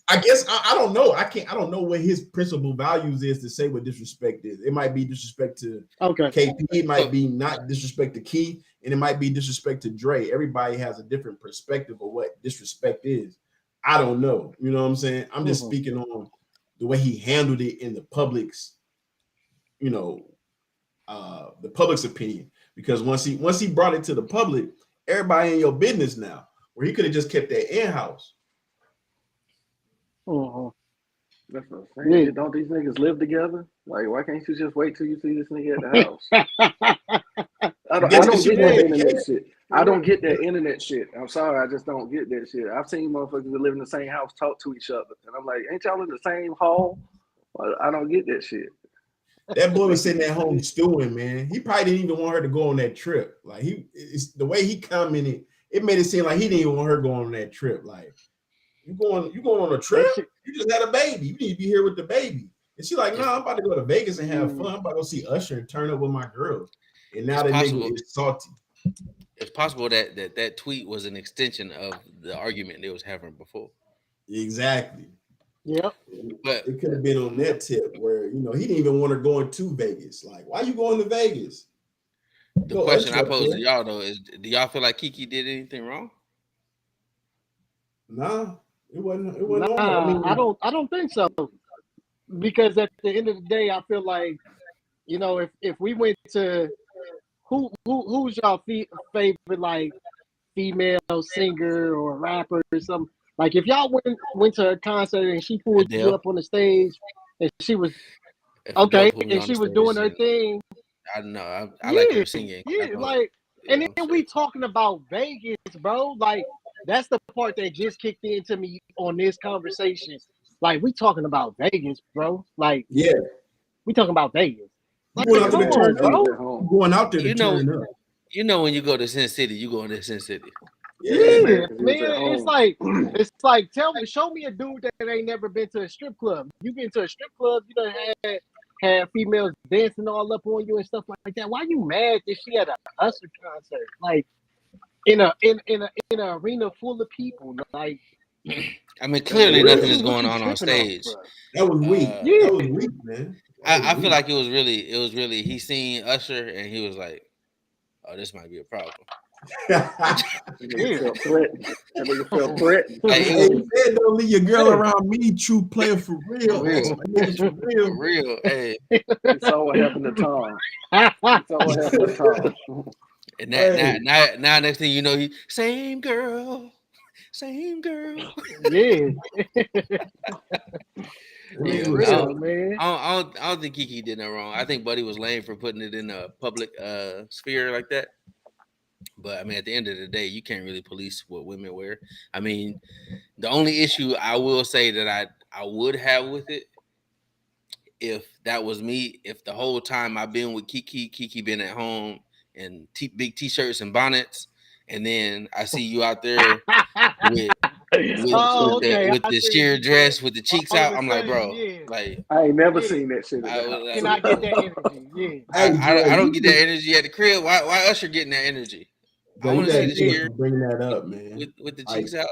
I guess I don't know. I don't know what his principal values is to say what disrespect is. It might be disrespect to KP. It might be not disrespect to Key, and it might be disrespect to Dre. Everybody has a different perspective of what disrespect is. I don't know. You know what I'm saying? I'm just speaking on the way he handled it in the public's, the public's opinion. Because once he brought it to the public, everybody in your business now. Where he could have just kept that in-house. That's what I'm saying. Don't these niggas live together? Like, why can't you just wait till you see this nigga at the house? I don't get that internet shit. I don't get that internet shit. I'm sorry, I just don't get that shit. I've seen motherfuckers that live in the same house talk to each other, and I'm like, ain't y'all in the same hall? I don't get that shit. That boy was sitting at home stewing, man. He probably didn't even want her to go on that trip. Like it's the way he commented, it made it seem like he didn't even want her going on that trip. Like, you going on a trip? You just had a baby. You need to be here with the baby. And she's like, no, I'm about to go to Vegas and have fun. I'm about to go see Usher and turn up with my girls. And now that nigga is salty. It's possible that tweet was an extension of the argument they was having before. Exactly. Yep. But it could have been on that tip where, he didn't even want her going to Vegas. Like, why you going to Vegas? The question I pose to y'all though is, do y'all feel like Keke did anything wrong? Nah, it wasn't. Nah, I don't think so. Because at the end of the day, I feel like, if we went to who's y'all favorite like female singer or rapper or something. Like if y'all went to a concert and she pulled you up on the stage and she was and she was doing her thing. I know. I like her singing. Yeah, like, and then we talking about Vegas, bro. Like that's the part that just kicked into me on this conversation. Like, we talking about Vegas, bro. Like, Yeah, we talking about Vegas. you Like, going out there come to on, turn up. bro. You going out there to turn up. You know when you go to Sin City, you going to Sin City. Yeah, He was at man. home. It's like show me a dude that ain't never been to a strip club. You been to a strip club, you done had females dancing all up on you and stuff like that. Why you mad that she had a Usher concert? Like in an arena full of people. Like, I mean, clearly What nothing you- is going on stage. That was weak. Yeah. That was weak, man. I feel like it was really he seen Usher and he was like, oh, this might be a problem. That nigga felt threatened. That nigga felt threatened. Like, Hey, you said don't leave your girl around me, true player for real. For real. My nigga for real. for real. Hey, He saw what happened to Tom. He saw what happened to Tom. and that now next thing you know, he same girl. Yeah. Yeah, Real, man. I don't think Kiki did that wrong. I think Buddy was lame for putting it in a public sphere like that. But I mean, at the end of the day, you can't really police what women wear. I mean, the only issue I will say that I would have with it, if that was me, if the whole time I've been with Kiki been at home in big t-shirts and bonnets, and then I see you out there with the sheer dress with the cheeks out, I'm like, bro, like I ain't never seen that shit. Can I get that energy? Yeah. I don't get that energy at the crib. Why Usher getting that energy? I want to see the sheer bring that up, man. With the cheeks out.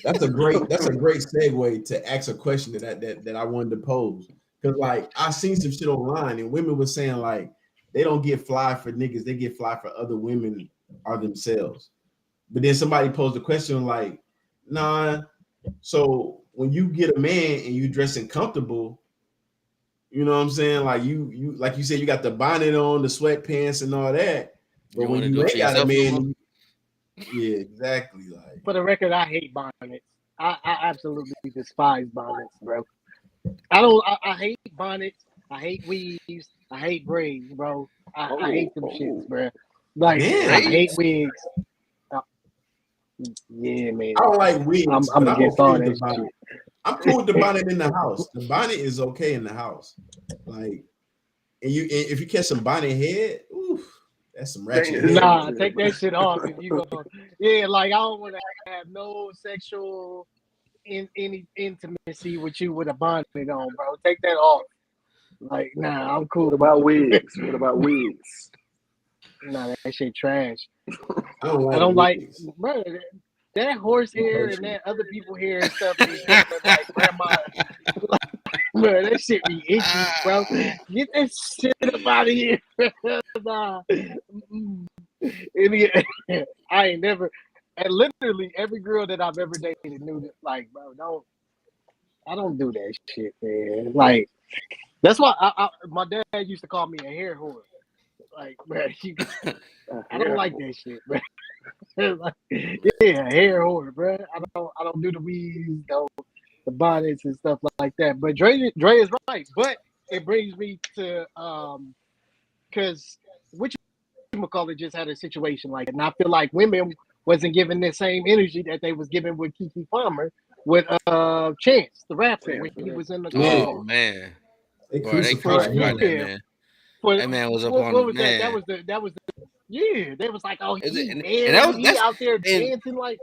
That's a great segue to ask a question that I wanted to pose. Because like I seen some shit online and women were saying like they don't get fly for niggas, they get fly for other women or themselves. But then somebody posed a question like, nah, so when you get a man and you dressing comfortable, you know what I'm saying? Like you like you said, you got the bonnet on, the sweatpants and all that. But when you ain't got a man, yeah, exactly. Like for the record, I hate bonnets. I absolutely despise bonnets, bro. I hate bonnets. I hate weaves. I hate braids, bro. I hate them shits, bro. Like, I hate wigs. Yeah, man. I don't like wigs. I'm against all that shit. I'm cool with the bonnet in the house. The bonnet is okay in the house. Like, and if you catch some bonnet head, oof, that's some ratchet. Nah, take that shit off if you go. Yeah, like I don't want to have no sexual any intimacy with you with a bonnet on, bro. Take that off. Like, nah, I'm cool. What about wigs? What about wigs? Nah, that shit trash. I don't like bro, that horse hair and that other people hair and stuff is just like grandma. Bro, that shit be itchy, bro. Get that shit up out of here. Nah. I ain't never, and literally every girl that I've ever dated knew that, like, bro, I don't do that shit, man. Like, that's why my dad used to call me a hair whore. Like, bro, I don't like that shit, bro. Like, yeah, hair whore, bro. I don't do the weaves, the bonnets and stuff like that. But Dre is right. But it brings me to because McCullough just had a situation like that, and I feel like women wasn't given the same energy that they was given with Keke Palmer with Chance the rapper when he was in the club. Oh man, they crucified that man. That man was up on. What was man. that was the yeah. They was like, oh, he out there dancing like.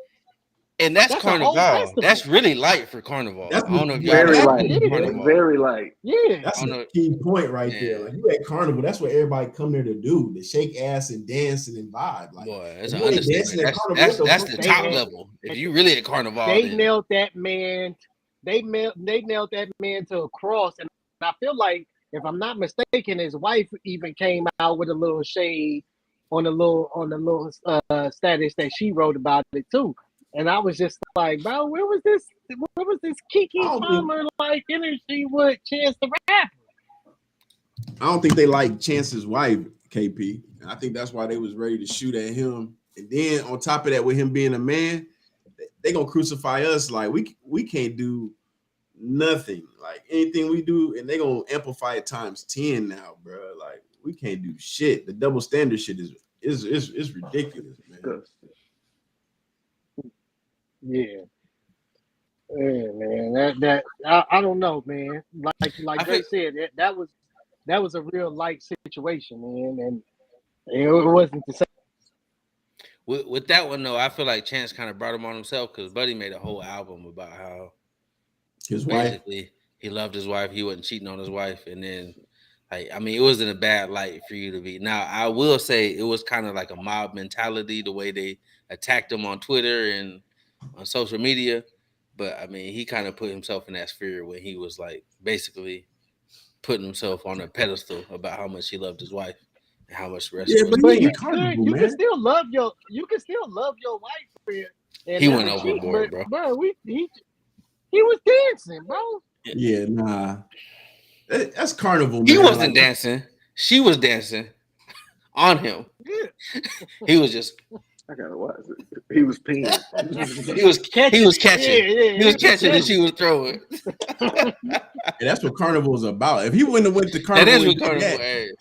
And that's Carnival. That's really light for Carnival. That's I don't know if very light. Yeah. Very light. Yeah. That's a key point right there. Like you at Carnival, that's what everybody come there to do: to shake ass and dance and vibe. Like, boy, it's an understatement. That's the top level. If you really at Carnival, they nailed that man. They nailed that man to a cross, and I feel like, if I'm not mistaken, his wife even came out with a little shade on the little status that she wrote about it too. And I was just like, bro, where was this Keke Palmer like energy with Chance the Rapper? I don't think they like Chance's wife, KP. And I think that's why they was ready to shoot at him. And then on top of that, with him being a man, they gonna crucify us. Like we can't do nothing. Like anything we do, and they gonna amplify it times 10 now, bro. Like we can't do shit. The double standard shit is ridiculous, man. Yeah. Yeah, man. I don't know, man. Like Dre said, that was a real light situation, man, and it wasn't the same. With that one though, I feel like Chance kind of brought him on himself because Buddy made a whole album about how his wife. basically he loved his wife, he wasn't cheating on his wife, and then like I mean, it wasn't a bad light for you to be. Now I will say it was kind of like a mob mentality the way they attacked him on Twitter and on social media, but I mean he kind of put himself in that sphere when he was like basically putting himself on a pedestal about how much he loved his wife and how much the rest of us. But you can still love your wife, man. And He went never cheat, overboard, but, bro. He was dancing, bro. Yeah, nah. That's carnival, man. He wasn't dancing. She was dancing on him. Yeah. He was just. I gotta watch it. He was peeing. He was catching. He was catching, and she was throwing. And that's what carnival is about. If he wouldn't have went to carnival, that is what carnival is.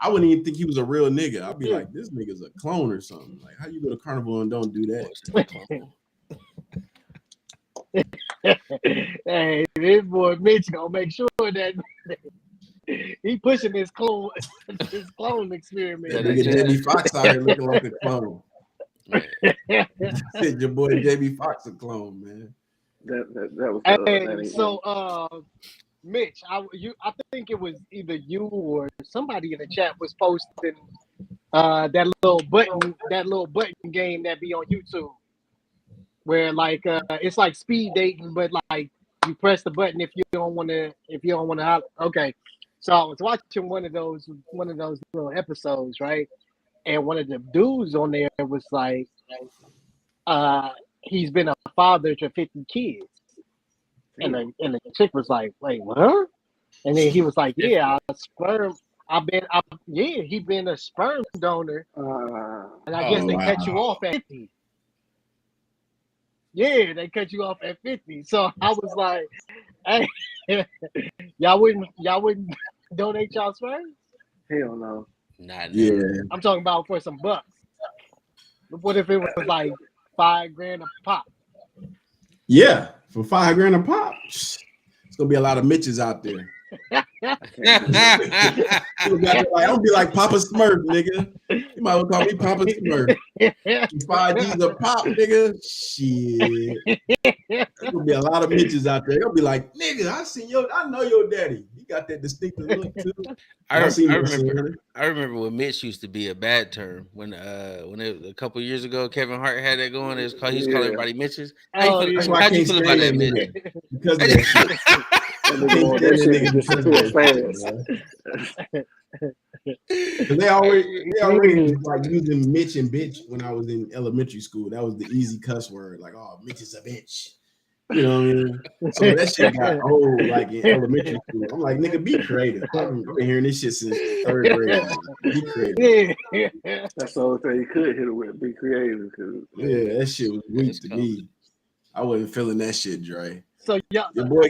I wouldn't even think he was a real nigga. I'd be like, this nigga's a clone or something. Like, how you go to carnival and don't do that? Hey, this boy Mitch gonna make sure that he pushing his clone experiment. That nigga Jamie Foxx out here looking like a clone. Said your boy Jamie Foxx a clone, man. That was. So, Mitch, I think it was either you or somebody in the chat was posting that little button game that be on YouTube, where like it's like speed dating, but like you press the button if you don't want to. Okay, so I was watching one of those little episodes, right? And one of the dudes on there was like, he's been a father to 50 kids. And the chick was like, wait, what? And then he was like, yeah, he been a sperm donor. And I guess they cut you off at 50. Yeah, they cut you off at 50. So I was like, hey, y'all wouldn't donate y'all sperm? Hell no. Not yeah. I'm talking about for some bucks. What if it was like $5,000 a pop? Yeah, for $5,000 a pop. It's gonna be a lot of Mitches out there. I'll be like Papa Smurf, nigga. You might well call me Papa Smurf. 5 G's a pop, nigga. Shit. There's gonna be a lot of Mitches out there. They'll be like, nigga, I know your daddy. He got that distinctive look too. I remember when Mitch used to be a bad term when a couple years ago Kevin Hart had that going. He's calling everybody Mitches. How'd you feel about that, Mitch? Because of that shit. They already like using Mitch and bitch when I was in elementary school. That was the easy cuss word. Like, oh, Mitch is a bitch. You know what I mean? So that shit got old like in elementary school. I'm like, nigga, be creative. I've been hearing this shit since 3rd grade. Be creative. That's the only thing you could hit it with. Be creative. Yeah, that shit was weak to me. I wasn't feeling that shit, Dre. So your boy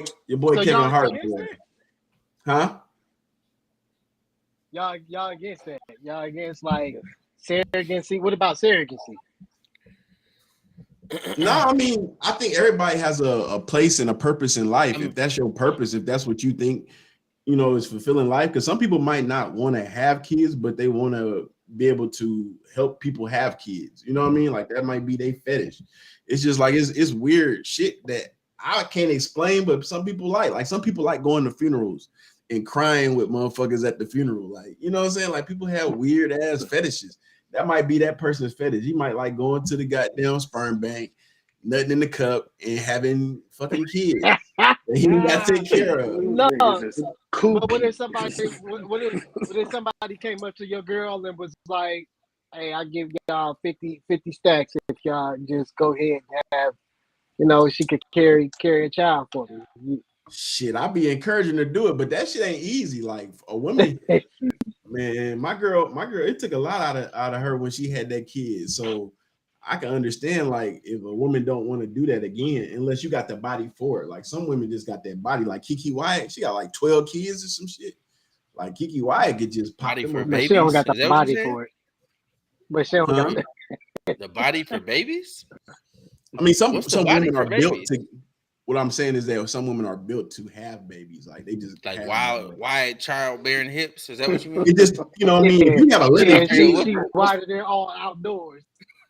so Kevin Hart, huh? Y'all against that? Y'all against like surrogacy? What about surrogacy? No, I mean, I think everybody has a place and a purpose in life. If that's your purpose, if that's what you think, is fulfilling life. Because some people might not want to have kids, but they want to be able to help people have kids. You know what I mean? Like that might be their fetish. It's just like it's weird shit that I can't explain, but some people like. Like some people like going to funerals and crying with motherfuckers at the funeral. Like, you know what I'm saying? Like people have weird ass fetishes. That might be that person's fetish. He might like going to the goddamn sperm bank, nutting in the cup, and having fucking kids that he got to take care of. No, but what if somebody came up to your girl and was like, "Hey, I give y'all 50 stacks if y'all just go ahead and have, she could carry a child for me." Shit, I'd be encouraging her to do it, but that shit ain't easy. Like a woman, man, my girl, it took a lot out of her when she had that kid. So I can understand like if a woman don't want to do that again, unless you got the body for it. Like some women just got that body. Like Kiki Wyatt, she got like 12 kids or some shit. Like Kiki Wyatt could just pop body for but babies. She don't got the body for it. But she don't got the body for babies. I mean, some What's the body women for are built babies? to. What I'm saying is that some women are built to have babies. Like they just Like have wide childbearing hips. Is that what you mean? It just, you know what I mean? If you have 11 Yeah, kids, she why they're all outdoors.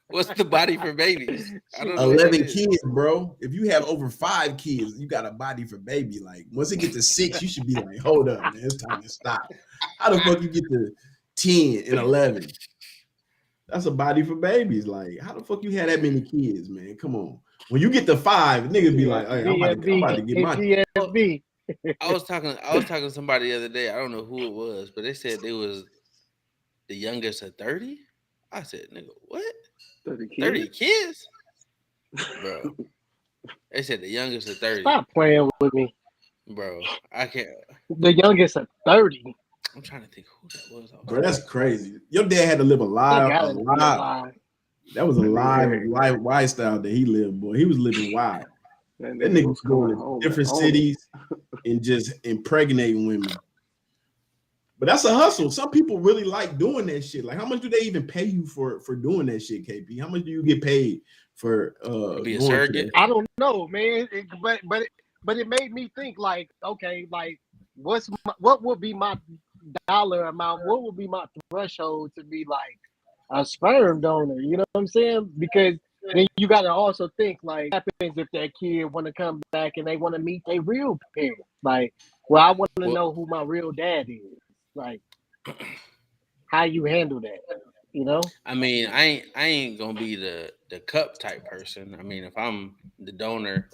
What's the body for babies? I don't know. 11 kids, bro. If you have over 5 kids, you got a body for baby. Like once it gets to 6, you should be like, hold up, man, it's time to stop. How the fuck you get to 10 and 11? That's a body for babies. Like, how the fuck you had that many kids, man? Come on. When you get to 5, niggas be like, hey, I'm about to get my DSB. I was talking to somebody the other day. I don't know who it was, but they said they was the youngest of 30. I said, nigga, what? 30 kids? Bro. They said the youngest of 30. Stop playing with me. Bro, I can't. The youngest of 30. I'm trying to think who that was. Bro, that's crazy. Your dad had to live a lie. That was a lifestyle that he lived, boy. He was living wild. That nigga was going to different cities and just impregnating women. But that's a hustle. Some people really like doing that shit. Like, how much do they even pay you for doing that shit, KP? How much do you get paid for be a surrogate? I don't know, man. But it made me think, like, okay, like what would be my dollar amount? What would be my threshold to be like a sperm donor? You know what I'm saying? Because then you got to also think, like, what happens if that kid want to come back and they want to meet their real parents? Like, well, I want to know who my real dad is. Like, how you handle that? You know? I mean, I ain't gonna be the cup type person. I mean, if I'm the donor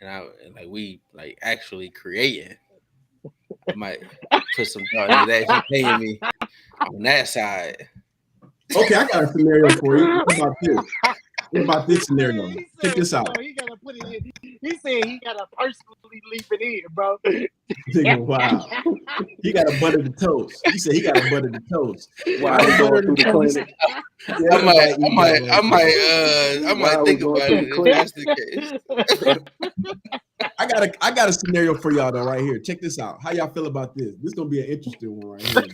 and we actually creating, I might put some thought into that. If you're paying me on that side. Okay, I got a scenario for you. What about this? What about this scenario? Check this out. He gotta put it in. He said he gotta personally leave it in, bro. Wow. He got to butter the toast. He said he got to butter the toast. Wow, butter the toast. I might think about it if that's the case. I got a scenario for y'all though right here. Check this out. How y'all feel about this? This is gonna be an interesting one right here.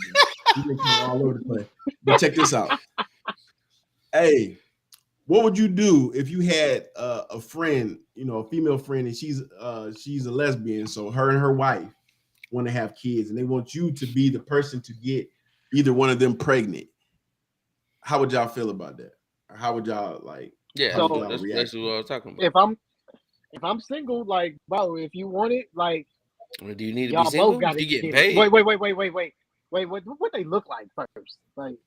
You can come all over the place. But check this out. Hey, what would you do if you had a friend, you know, a female friend, and she's a lesbian, so her and her wife want to have kids, and they want you to be the person to get either one of them pregnant? How would y'all feel about that? Or how would y'all like? Yeah, so that's what I was talking about. If I'm single, like, bro, if you want it, like, well, do you need to be single? Both gotta you get paid. Wait. What they look like first? Like,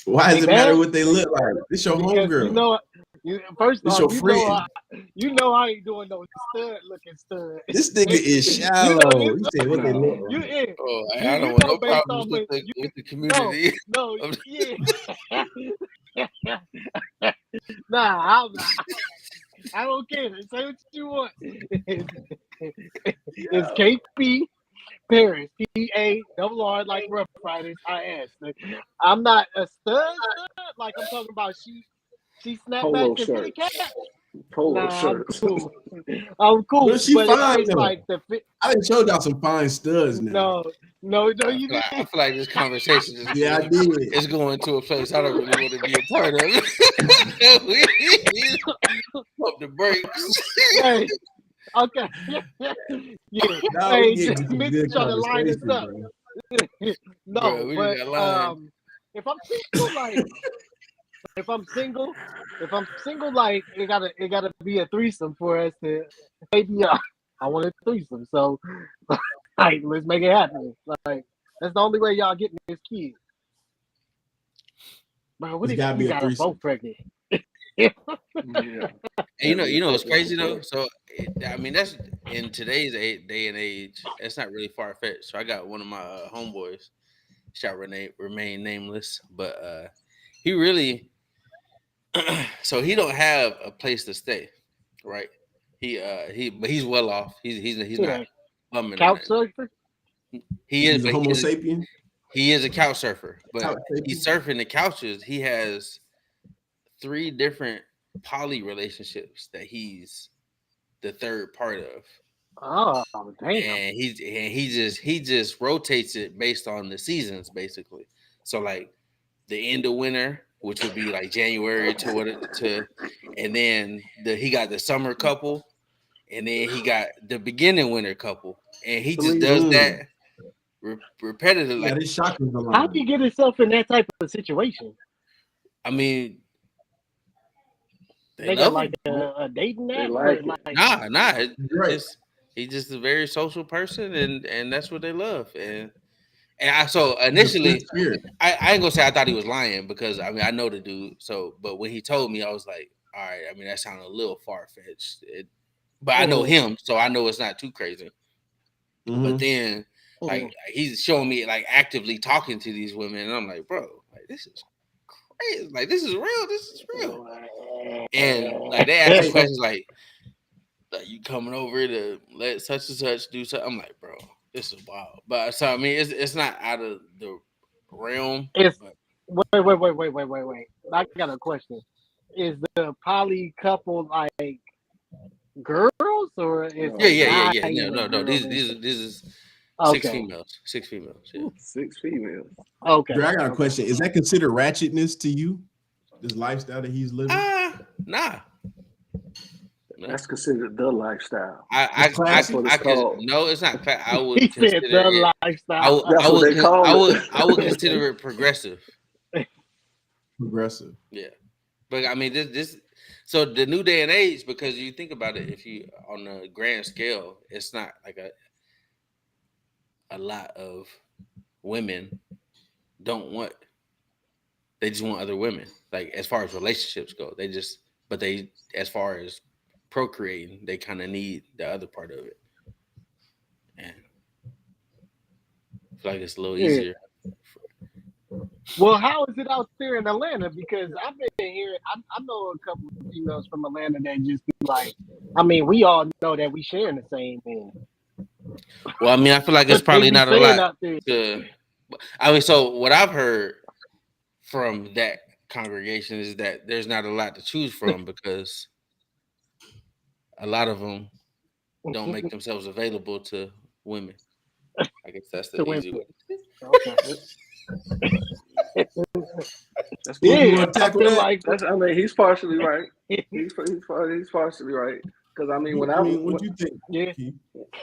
why does it matter what they look like? This your homegirl. You know, first this off, your friend. I ain't doing no stud. This nigga is shallow. You say what they look like. I don't want no problems with the community. No, yeah. Nah, I don't care. Say what you want. It's KP Paris, PARR, like Rough Riders. I asked. I'm not a stud. Like, I'm talking about she snapped back to Kitty Cat. Polo shirt. I'm cool. But she fine though. Like the fit. I done showed y'all some fine studs now. No, you didn't. I feel like this conversation is I did. It's going to a place I don't really want to be a part of. Pump the brakes. Hey, okay. Yeah. Hey, Mitch trying to line us up. No, bro, but if I'm single, like it gotta be a threesome for us to maybe. I want a threesome, so like let's make it happen. Like that's the only way y'all getting this kid. Bro, what if you got them both pregnant? Yeah. And you know what's crazy though? So I mean that's in today's day and age, it's not really far fetched. So I got one of my homeboys, shall remain nameless, but he really so he don't have a place to stay, right? But he's well off. He's not bumming. Couch surfer? He's a Homo sapien. He is a couch surfer, but he's surfing the couches. He has 3 different poly relationships that he's the third part of. Oh damn! And he just rotates it based on the seasons, basically. So like the end of winter, which would be like January and then he got the summer couple, and then he got the beginning winter couple, and he just does that repetitively. Yeah, this chakras aligned. How do you get himself in that type of situation? I mean, they got like a dating app. Like nah. Right. He's just a very social person, and that's what they love. And so initially, I ain't gonna say I thought he was lying, because I mean I know the dude. So, but when he told me, I was like, all right. I mean, that sounded a little far fetched, but I know him, so I know it's not too crazy. Mm-hmm. But then, like, he's showing me like actively talking to these women, and I'm like, bro, like this is crazy. Like this is real. This is real. And like they ask me questions like, "Are you coming over to let such and such do something?" I'm like, bro, this is wild. But so I mean, it's not out of the realm. Wait. I got a question. Is the poly couple like girls or is yeah. No. These is six females. Six females. Yeah. 6 females. Okay. Dre, I got a question. Is that considered ratchetness to you? This lifestyle that he's living? Nah. That's considered the lifestyle. I no, it's not. I would consider the lifestyle. I would consider it progressive. Progressive. Yeah, but I mean this. So the new day and age, because you think about it, if you on a grand scale, it's not like a lot of women they just want other women. Like as far as relationships go, as far as procreating, they kind of need the other part of it. And I feel like it's a little easier. Well, how is it out there in Atlanta? Because I've been hearing, I know a couple of females from Atlanta that just be like, I mean, we all know that we sharing the same thing. Well, I mean, I feel like it's probably not a lot. I mean, so what I've heard from that congregation is that there's not a lot to choose from, because a lot of them don't make themselves available to women. I guess that's the easy way. Okay. That's I mean, he's partially right. He's partially right. Because I mean, what you think? Yeah.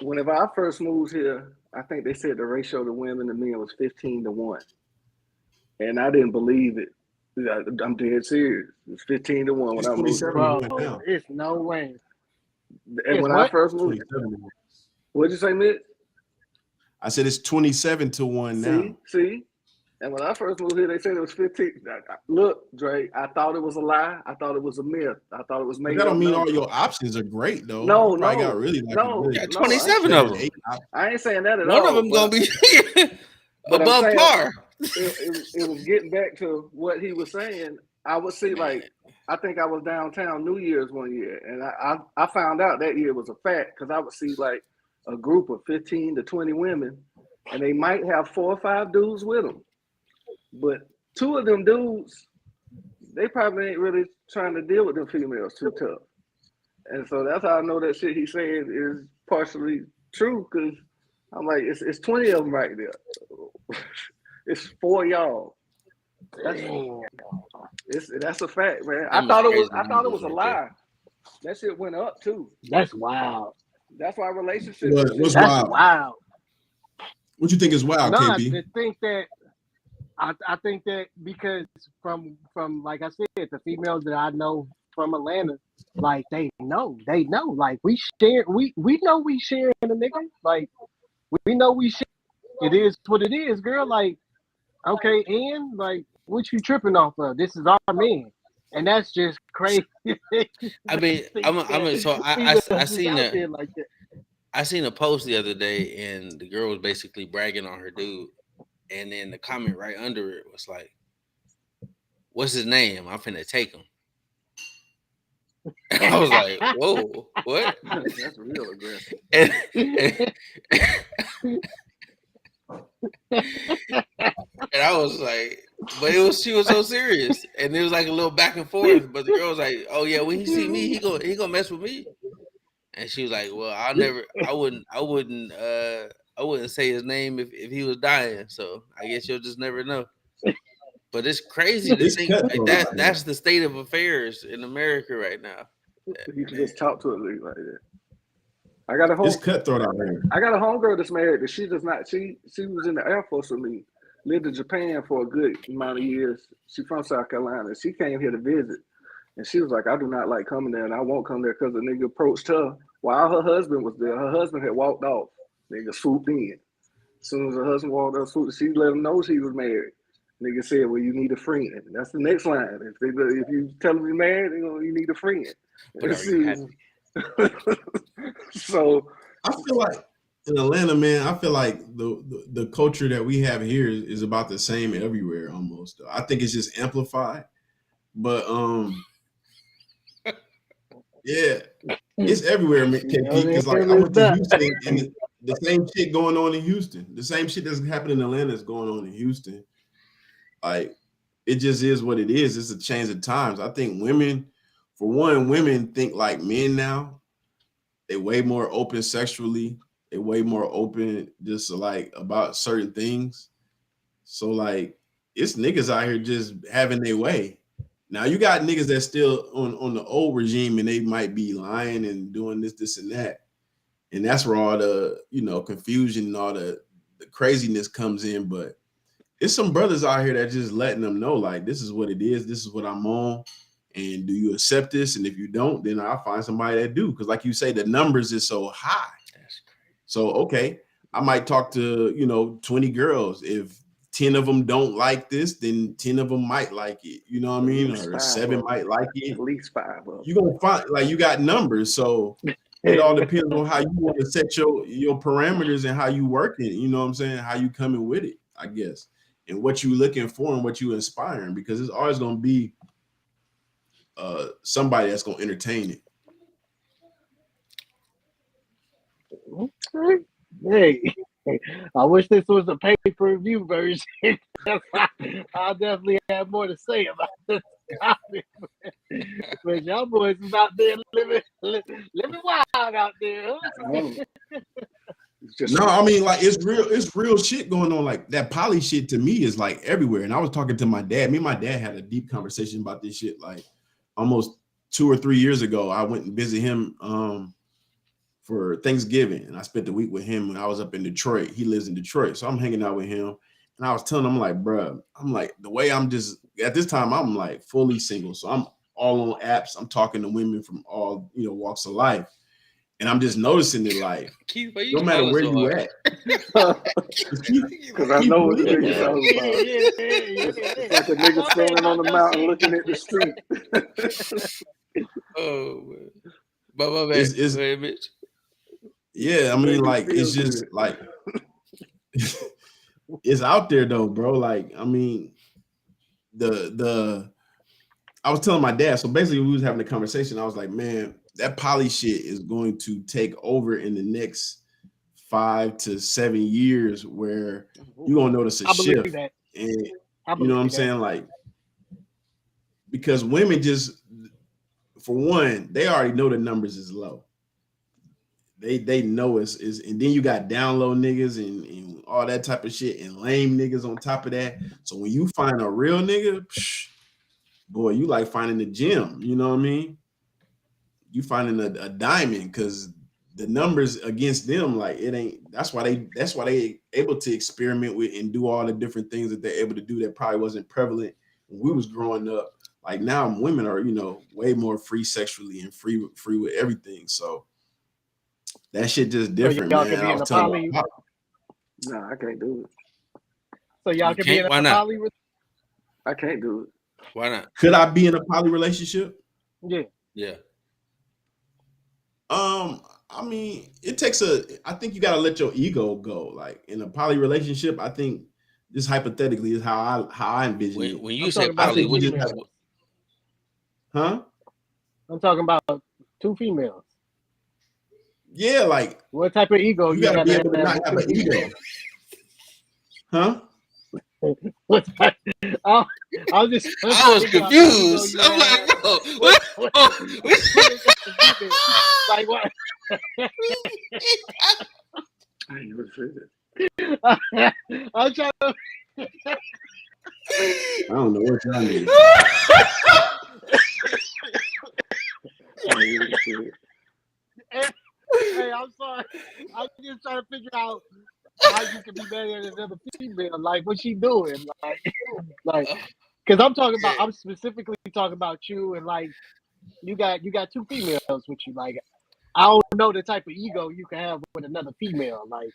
Whenever I first moved here, I think they said the ratio of women to men was 15-1, and I didn't believe it. I'm dead serious. It's 15-1 when I moved. Bro, it's no way. And when I first moved, what'd you say, Mitch? I said it's 27-1 now. See? And when I first moved here, they said it was 15. Look, Dre, I thought it was a lie. I thought it was a myth. I thought it was made. That don't mean all your options are great, though. No. Got really you got 27 of them. I ain't saying that at all. One of them gonna be above par. It was getting back to what he was saying. I would see, like, I think I was downtown New Year's one year, and I found out that year was a fact, because I would see like a group of 15 to 20 women, and they might have 4 or 5 dudes with them. But 2 of them dudes, they probably ain't really trying to deal with them females too tough. And so that's how I know that shit he's saying is partially true, because I'm like, it's 20 of them right there. It's 4 y'all. That's a fact, man. I thought it was a lie. That shit went up too. That's wild. That's why relationships. What's wild? Wild. What you think is wild, KP? I think that because from like I said, the females that I know from Atlanta, like they know, like we know we sharing a nigga, like we know we share. It is what it is, girl. Like, okay, and like, what you tripping off of? This is our man, and that's just crazy. I mean, I seen a post the other day, and the girl was basically bragging on her dude. And then the comment right under it was like, "What's his name? I'm finna take him." I was like, "Whoa, what?" That's real aggressive. And I was like, but she was so serious, and it was like a little back and forth. But the girl was like, "Oh yeah, when he see me, he gonna mess with me." And she was like, "Well, I wouldn't say his name if he was dying. So I guess you'll just never know." But it's crazy to It's think like cutthroat that. out That's the state of affairs in America right now. You can just talk to a lady like that. I got a It's home. cutthroat out here. I got a homegirl that's married. That she does not. She was in the Air Force with me. Lived in Japan for a good amount of years. She from South Carolina. She came here to visit, and she was like, "I do not like coming there, and I won't come there because the nigga approached her while her husband was there. Her husband had walked off. Nigga swooped in. As soon as her husband walked up, she let him know she was married. Nigga said, "Well, you need a friend." That's the next line. If you tell them you're married, you need a friend. But are you happy? So I feel like in Atlanta, man, I feel like the culture that we have here is about the same everywhere almost. I think it's just amplified. But yeah, it's everywhere, KP. Because like I went to Houston and the same shit going on in Houston. The same shit that's happening in Atlanta is going on in Houston. Like it just is what it is. It's a change of times. I think women think like men now. They way more open sexually. They way more open just like about certain things. So like it's niggas out here just having their way. Now you got niggas that's still on the old regime and they might be lying and doing this and that. And that's where all the confusion and all the craziness comes in. But it's some brothers out here that just letting them know like this is what it is, this is what I'm on. And do you accept this? And if you don't, then I'll find somebody that do. Because like you say, the numbers is so high. That's crazy. So, okay, I might talk to, 20 girls. If 10 of them don't like this, then 10 of them might like it. You know what I mean? Or 7 might like it. At least 5 of them. You're going to find, like, you got numbers. So it all depends on how you want to set your parameters and how you work it. You know what I'm saying? How you coming with it, I guess. And what you looking for and what you inspiring. Because it's always going to be somebody that's gonna entertain it. Hey, I wish this was a pay-per-view version. I'll definitely have more to say about this topic. But y'all boys is out there living wild out there. Huh? No, I mean like it's real shit going on. Like that poly shit to me is like everywhere. And I was talking to my dad. Me and my dad had a deep conversation about this shit like almost 2 or 3 years ago. I went and visited him for Thanksgiving, and I spent the week with him when I was up in Detroit. He lives in Detroit, so I'm hanging out with him. And I was telling him, I'm like, bro, I'm like, the way I'm just at this time, I'm like fully single, so I'm all on apps. I'm talking to women from all walks of life, and I'm just noticing it like Keith, no matter where you at, because I know what the nigga talking about. Like a nigga standing on the mountain looking at the street. Oh man, but my bad. It's bitch. Yeah, I mean, like it's just like it's out there though, bro. Like, I mean, I was telling my dad. So basically, we was having a conversation. I was like, man, that poly shit is going to take over in the next 5 to 7 years, where you're gonna notice a shift. And you know what I'm saying? Like, because women just, for one, they already know the numbers is low. They know is and then you got down low niggas and all that type of shit and lame niggas on top of that. So when you find a real nigga, boy, you like finding the gem. You know what I mean? You finding a diamond, because the numbers against them, like it ain't. That's why they able to experiment with and do all the different things that they're able to do that probably wasn't prevalent when we was growing up. Like now, women are way more free sexually and free with everything. So. That shit just different, so y'all man. Can be in a poly. Nah, I can't do it. So y'all can be in a poly. I can't do it. Why not? Could I be in a poly relationship? Yeah. Yeah. I mean, I think you gotta let your ego go. Like in a poly relationship, I think just hypothetically is how I envision it. When you say poly, what you have? Huh? I'm talking about 2 females. Yeah, like what type of ego you gotta be able to not have an ego. Huh? What type? I was confused. I'm like, bro, what? Like what? I ain't even said it. I'm trying to. I don't know what y'all need. Hey, I'm sorry. I'm just trying to figure out how you can be mad at another female. Like, what's she doing? Like, because I'm specifically talking about you, and like, you got two females with you. Like, I don't know the type of ego you can have with another female. Like,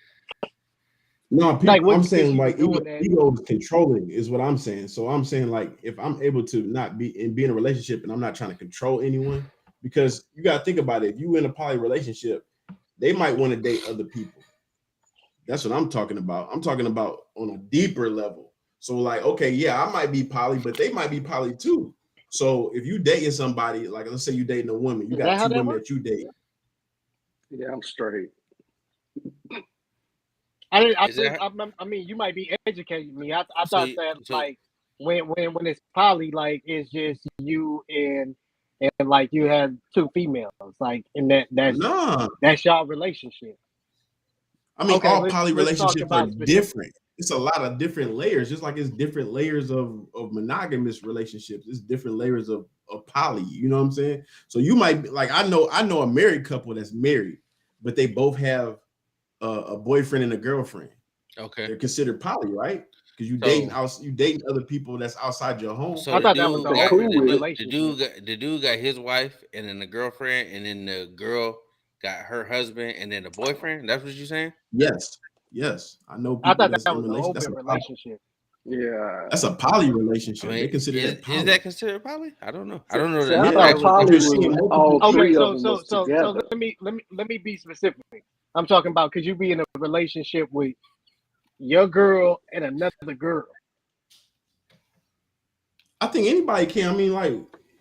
No, people, like what I'm saying she like doing that? ego is controlling is what I'm saying. So I'm saying like if I'm able to not be in a relationship and I'm not trying to control anyone, because you got to think about it. If you in a poly relationship, they might want to date other people. That's what I'm talking about. I'm talking about on a deeper level. So like, okay, yeah, I might be poly, but they might be poly too. So if you dating somebody, like let's say you dating a woman, you got two women that you date. Yeah, I'm straight. I mean, you might be educating me. I thought that like when it's poly, like it's just you and like you have two females, like and that's y'all relationship. I mean, all poly relationships are different. It's a lot of different layers, just like it's different layers of monogamous relationships. It's different layers of poly. You know what I'm saying? So you might be like, I know a married couple that's married, but they both have a boyfriend and a girlfriend. Okay, they're considered poly, right? Because you dating other people that's outside your home. So I thought that was an open relationship. The dude got his wife and then the girlfriend, and then the girl got her husband and then the boyfriend. That's what you're saying? Yes. I know people. I thought that was an open relationship. Yeah, that's a poly relationship. I mean, they consider that poly. Is that considered poly? I don't know. I don't know that. I thought poly was all three of them was together. So let me be specific. I'm talking about could you be in a relationship with your girl and another girl? I think anybody can. I mean, like,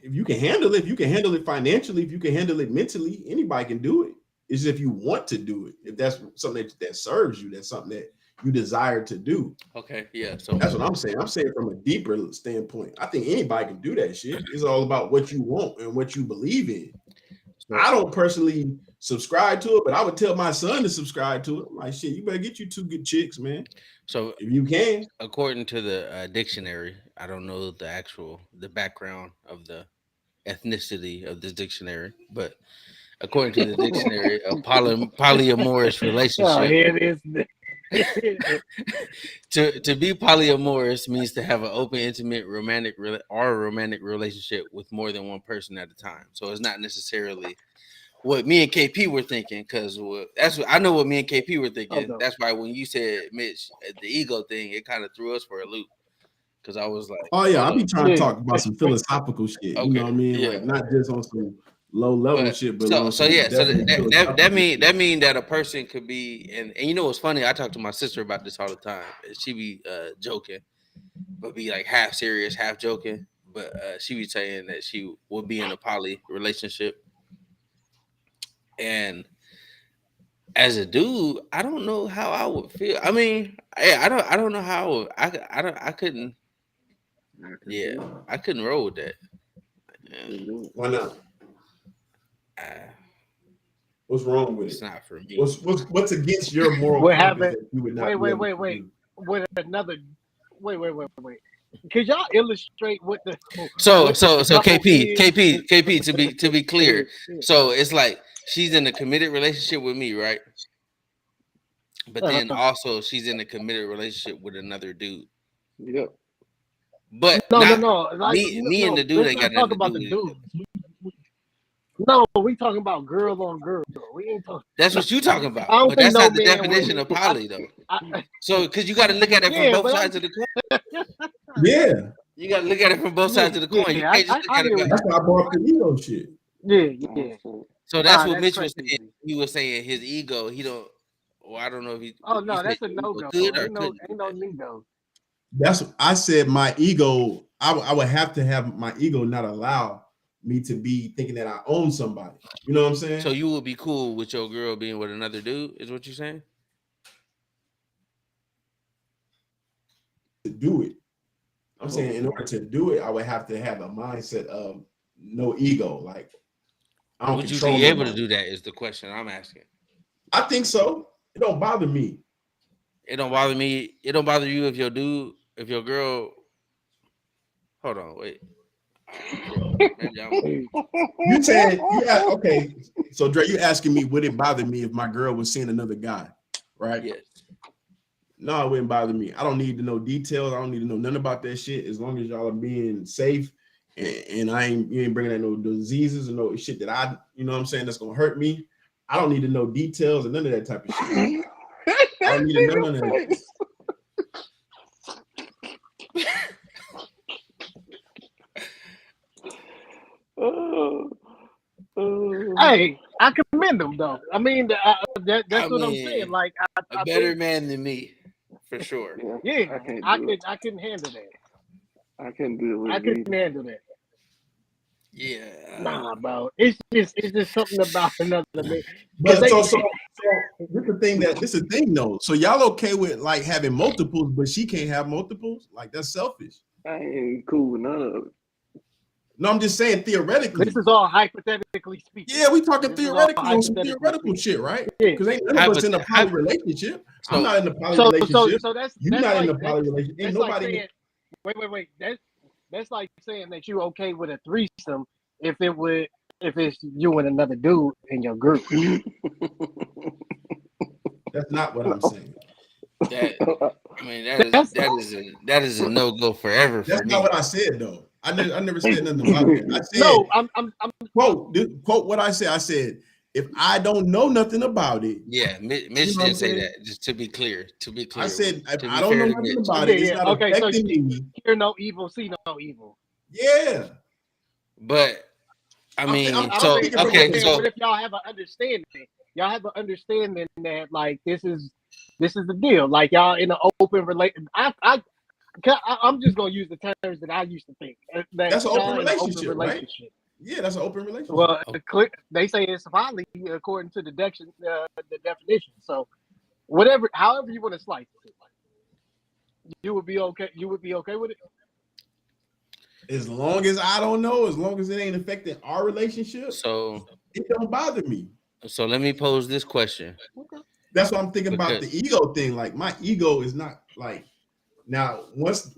if you can handle it, if you can handle it financially, if you can handle it mentally, anybody can do it. It's just if you want to do it. If that's something that serves you, that's something that you desire to do. Okay, yeah. So that's what I'm saying. I'm saying from a deeper standpoint. I think anybody can do that shit. It's all about what you want and what you believe in. I don't personally subscribe to it, but I would tell my son to subscribe to it. I'm like, shit, you better get you two good chicks, man. So if you can, according to the dictionary, I don't know the background of the ethnicity of this dictionary, but according to the dictionary, a polyamorous relationship. Oh, here it is. To be polyamorous means to have an open, intimate, romantic relationship with more than one person at a time. So it's not necessarily what me and KP were thinking, because that's what I know what me and KP were thinking. Oh, no. That's why when you said Mitch the ego thing, it kind of threw us for a loop. Because I was like, oh yeah, I be trying to talk about some philosophical shit. Okay. You know what I mean? Yeah. Like not just on some low level shit, but that mean that a person could be and you know what's funny? I talk to my sister about this all the time. She be joking, but be like half serious, half joking. But she be saying that she would be in a poly relationship. And as a dude, I don't know how I would feel. I mean, I don't know how I couldn't. Yeah, I couldn't roll with that. Yeah. Why not? What's wrong with it? It's not for me. What's against your moral compass that you would not? Wait. With another. Wait. Could y'all illustrate what the so KP to be clear? So it's like she's in a committed relationship with me, right? But then also she's in a committed relationship with another dude. Yep. But no. Like, me and the dude ain't got nothing to do with it. No, we talking about girl on girl. We ain't talking. That's what you talking about. But that's not the definition of poly, though. So, because you got to look at it from both sides of the coin. Yeah. You got to look at it from both sides of the coin. You can't just look at it. That's why I brought up the ego shit. Yeah. So that's what Mitch was saying. He was saying his ego. He don't. Well, I don't know if he. Oh no, that's a no go. Ain't no ego. That's I said. My ego. I would have to have my ego not allow me to be thinking that I own somebody. You know what I'm saying? So you would be cool with your girl being with another dude, is what you're saying? To do it. I'm saying in order to do it, I would have to have a mindset of no ego. Like I don't. Would you be able to do that? Is the question I'm asking. I think so. It don't bother me. It don't bother me. It don't bother you if your girl Hold on, wait. Maybe I'm... You said, yeah, okay. So Dre, you asking me, would it bother me if my girl was seeing another guy, right? Yes. No, it wouldn't bother me. I don't need to know details. I don't need to know nothing about that shit. As long as y'all are being safe and you ain't bringing out no diseases or no shit that you know what I'm saying, that's gonna hurt me. I don't need to know details and none of that type of shit. I don't need to know none of that. Hey, I commend them though. I mean, that's what I'm saying. Like, a better man than me, for sure. Yeah, I couldn't handle that. I couldn't do it. I couldn't handle that. Yeah. Nah, bro. It's just something about another man. But so this is the thing though. So y'all okay with like having multiples, but she can't have multiples? Like that's selfish. I ain't cool with none of it. No, I'm just saying theoretically. This is all hypothetically speaking. Yeah, we talking theoretically on some theoretical shit, right? Because ain't none of us in a poly relationship. I'm not in a poly relationship. So that's you're not like, in a poly relationship. Ain't nobody. Like saying, wait. That's like saying that you okay with a threesome if it's you and another dude in your group. That's not what I'm saying. That is a no-go forever. That's for not me. what I said though. I never said nothing about it. I said no. I'm quote what I said. I said if I don't know nothing about it. Yeah, Mitch didn't say that. Just to be clear. I said if I don't know nothing about it. It's not affecting me. Hear no evil, see no evil. Yeah, but I mean, what if y'all have an understanding? Y'all have an understanding that like this is the deal. Like y'all in an open relationship. I'm just gonna use the terms that I used to think. That's an open relationship, right? Yeah, that's an open relationship. Well, they say it's poly according to the definition. So, however you want to slice it, you would be okay. You would be okay with it. As long as I don't know, as long as it ain't affecting our relationship, so it don't bother me. So let me pose this question. Okay. That's what I'm thinking about the ego thing. Like my ego is not like now. Once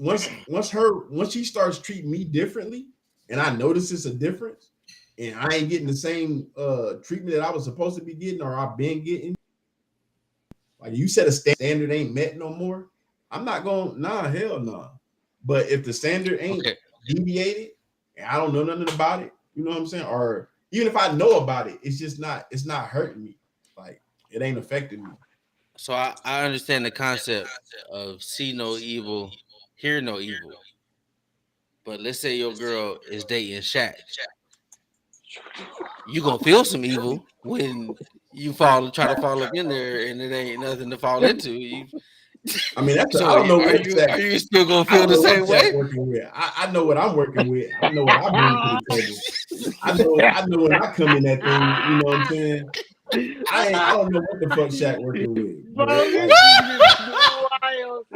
she starts treating me differently, and I notice it's a difference, and I ain't getting the same treatment that I was supposed to be getting or I've been getting. Like you said, a standard ain't met no more. I'm not going. Nah, hell no. Nah. But if the standard ain't deviated, and I don't know nothing about it, you know what I'm saying? Or even if I know about it, it's not hurting me. Like it ain't affecting me. So I understand the concept of see no evil, hear no evil. But let's say your girl is dating Shaq. You gonna feel some evil when you try to fall up in there and it ain't nothing to fall into. I mean, I don't know what are you still gonna feel the same way? Working with. I know what I'm working with. I know what I bring to the table. I know when I come in that thing. You know what I'm saying? I don't know what the fuck Shaq working with. Bro, this is wild.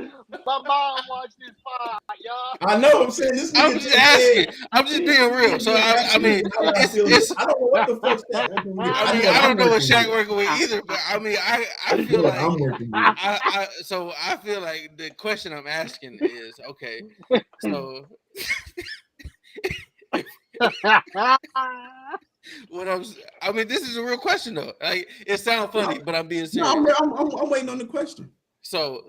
My mom watched this pod, y'all. I know. I'm saying this. I'm just asking. I'm just being real. So I mean, I don't know what the fuck Shaq working with. I don't know what Shaq working with either. But I mean, I feel like I'm working with. So I feel like the question I'm asking is okay. So. I mean, this is a real question though. Like it sounds funny, but I'm being serious. No, I'm waiting on the question. So,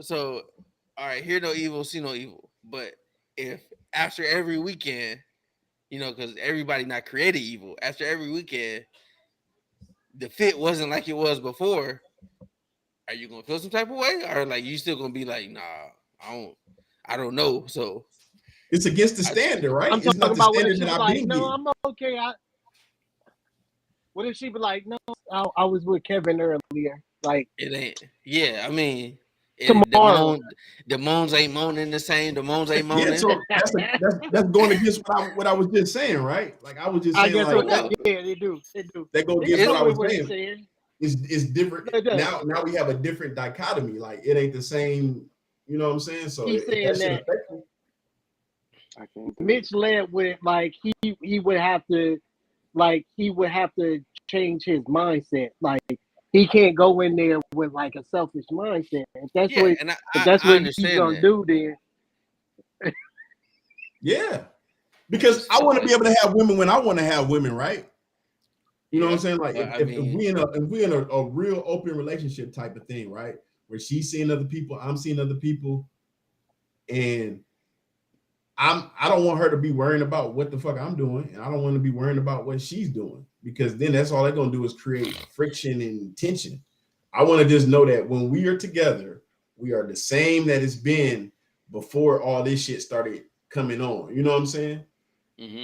all right, hear no evil, see no evil. But if after every weekend, because everybody not created evil, after every weekend, the fit wasn't like it was before, are you gonna feel some type of way, or like you still gonna be like, nah, I don't know. So it's against the standard, right? I'm it's not the standard that I've been no, getting. I'm okay. What if she be like, no, I was with Kevin earlier. Like it ain't. Yeah, I mean, tomorrow the moans ain't moaning the same. The moans ain't moaning. Yeah, so that's going against what I was just saying, right? Like I was just saying, they do. They go against what I was saying. It's different now. We have a different dichotomy. Like it ain't the same. You know what I'm saying? So he's saying that. Mitch led with like he would have to. Like he would have to change his mindset. Like he can't go in there with like a selfish mindset. If that's what he's gonna do, then yeah. Because I want to be able to have women when I want to have women, right? You know what I'm saying? Like but if we in a real open relationship type of thing, right? Where she's seeing other people, I'm seeing other people, and I don't want her to be worrying about what the fuck I'm doing, and I don't want to be worrying about what she's doing, because then that's all they're gonna do is create friction and tension. I want to just know that when we are together, we are the same that it's been before all this shit started coming on. You know what I'm saying? Mm-hmm.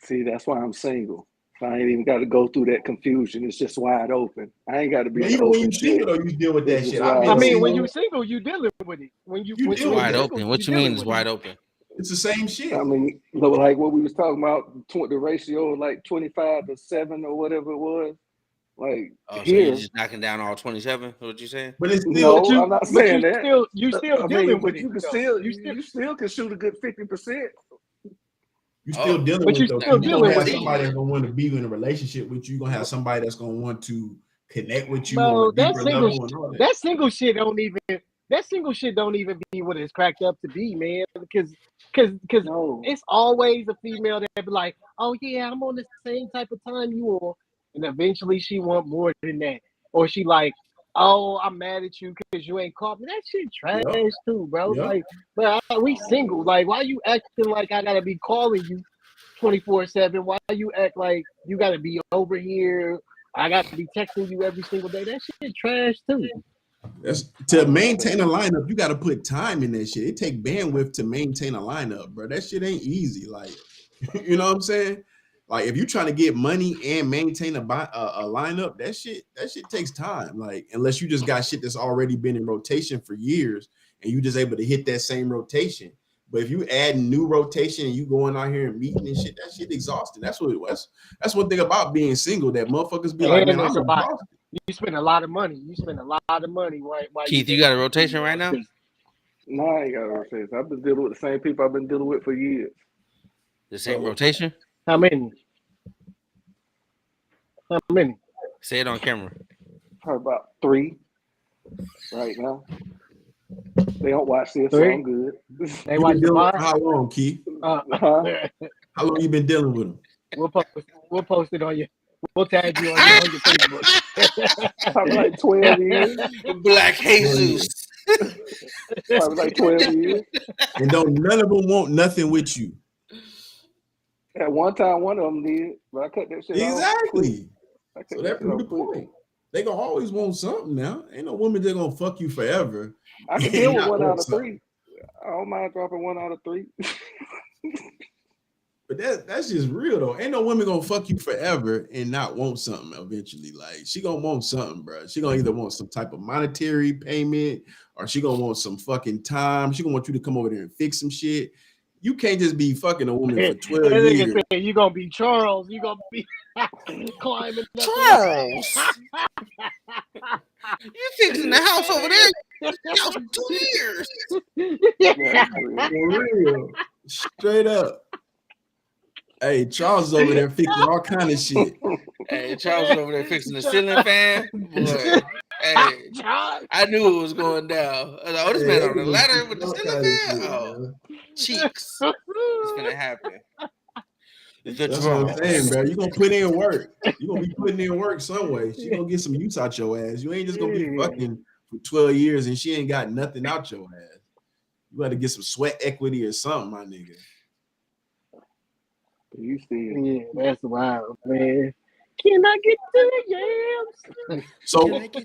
See, that's why I'm single. I ain't even got to go through that confusion. It's just wide open. I ain't got to be Even when you single, though, you deal with that shit. I mean, when you single, you dealing with it. When you deal with wide it. open. What you mean is wide open? It's the same shit. I mean, like what we was talking about, the ratio, like 25 to 7 or whatever it was. Like so here, you're just knocking down all 27? What you saying? But it's still, no, I'm not saying that. You still dealing with it. You still can shoot a good 50%. You still dealing with it, though. You're gonna have somebody that's gonna want to be in a relationship with you. You're gonna have somebody that's gonna want to connect with you on a deeper level and all that. That single shit don't even be what it's cracked up to be, man. Because it's always a female that be like, oh yeah, I'm on the same type of time you are, and eventually she want more than that, or she like, oh, I'm mad at you because you ain't called me. That shit trash too, bro. Like, but we single. Like, why you acting like I gotta be calling you 24/7? Why you act like you gotta be over here? I got to be texting you every single day. That shit trash too. That's, to maintain a lineup, you got to put time in that shit. It take bandwidth to maintain a lineup, bro. That shit ain't easy. Like, you know what I'm saying? Like, if you're trying to get money and maintain a lineup, that shit takes time. Like, unless you just got shit that's already been in rotation for years and you just able to hit that same rotation. But if you add new rotation and you going out here and meeting and shit, that shit exhausting. That's what it was. That's one thing about being single, that motherfuckers be like, man, I'm exhausted. You spend a lot of money. Why Keith, you got a rotation right now? No, I ain't got a rotation. I've been dealing with the same people I've been dealing with for years. The same rotation? How many? Say it on camera. Probably about 3 right now. They don't watch this, so I'm good. They watch the for how long, Keith? How long you been dealing with them? We'll post it on you. We'll tag you on your Facebook. Probably like 12 years. Black Jesus. Probably like 12 years. And none of them want nothing with you. At one time, one of them did, but I cut that shit off. Exactly. So that proved the point. They gonna always want something now. Ain't no woman that gonna fuck you forever. I can deal with 1 out of 3. I don't mind dropping 1 out of 3. But that's just real though. Ain't no woman gonna fuck you forever and not want something eventually. Like, she gonna want something, bro. She gonna either want some type of monetary payment, or she gonna want some fucking time. She gonna want you to come over there and fix some shit. You can't just be fucking a woman for 12 years. You gonna be Charles. You gonna be climbing up Charles. You fixing the house over there for 2 years. For real. Straight up. Hey, Charles is over there fixing all kind of shit. Hey, Charles is over there fixing the ceiling fan. Boy, hey, I knew it was going down. I was like, oh, this man on the ladder with the ceiling fan. Oh, cheeks. It's gonna happen. That's what I'm saying, bro. You gonna put in work. You gonna be putting in work some way. She gonna get some use out your ass. You ain't just gonna be fucking for 12 years and she ain't got nothing out your ass. You got to get some sweat equity or something, my nigga. You see, yeah, that's wild, man. Can I get to the yams?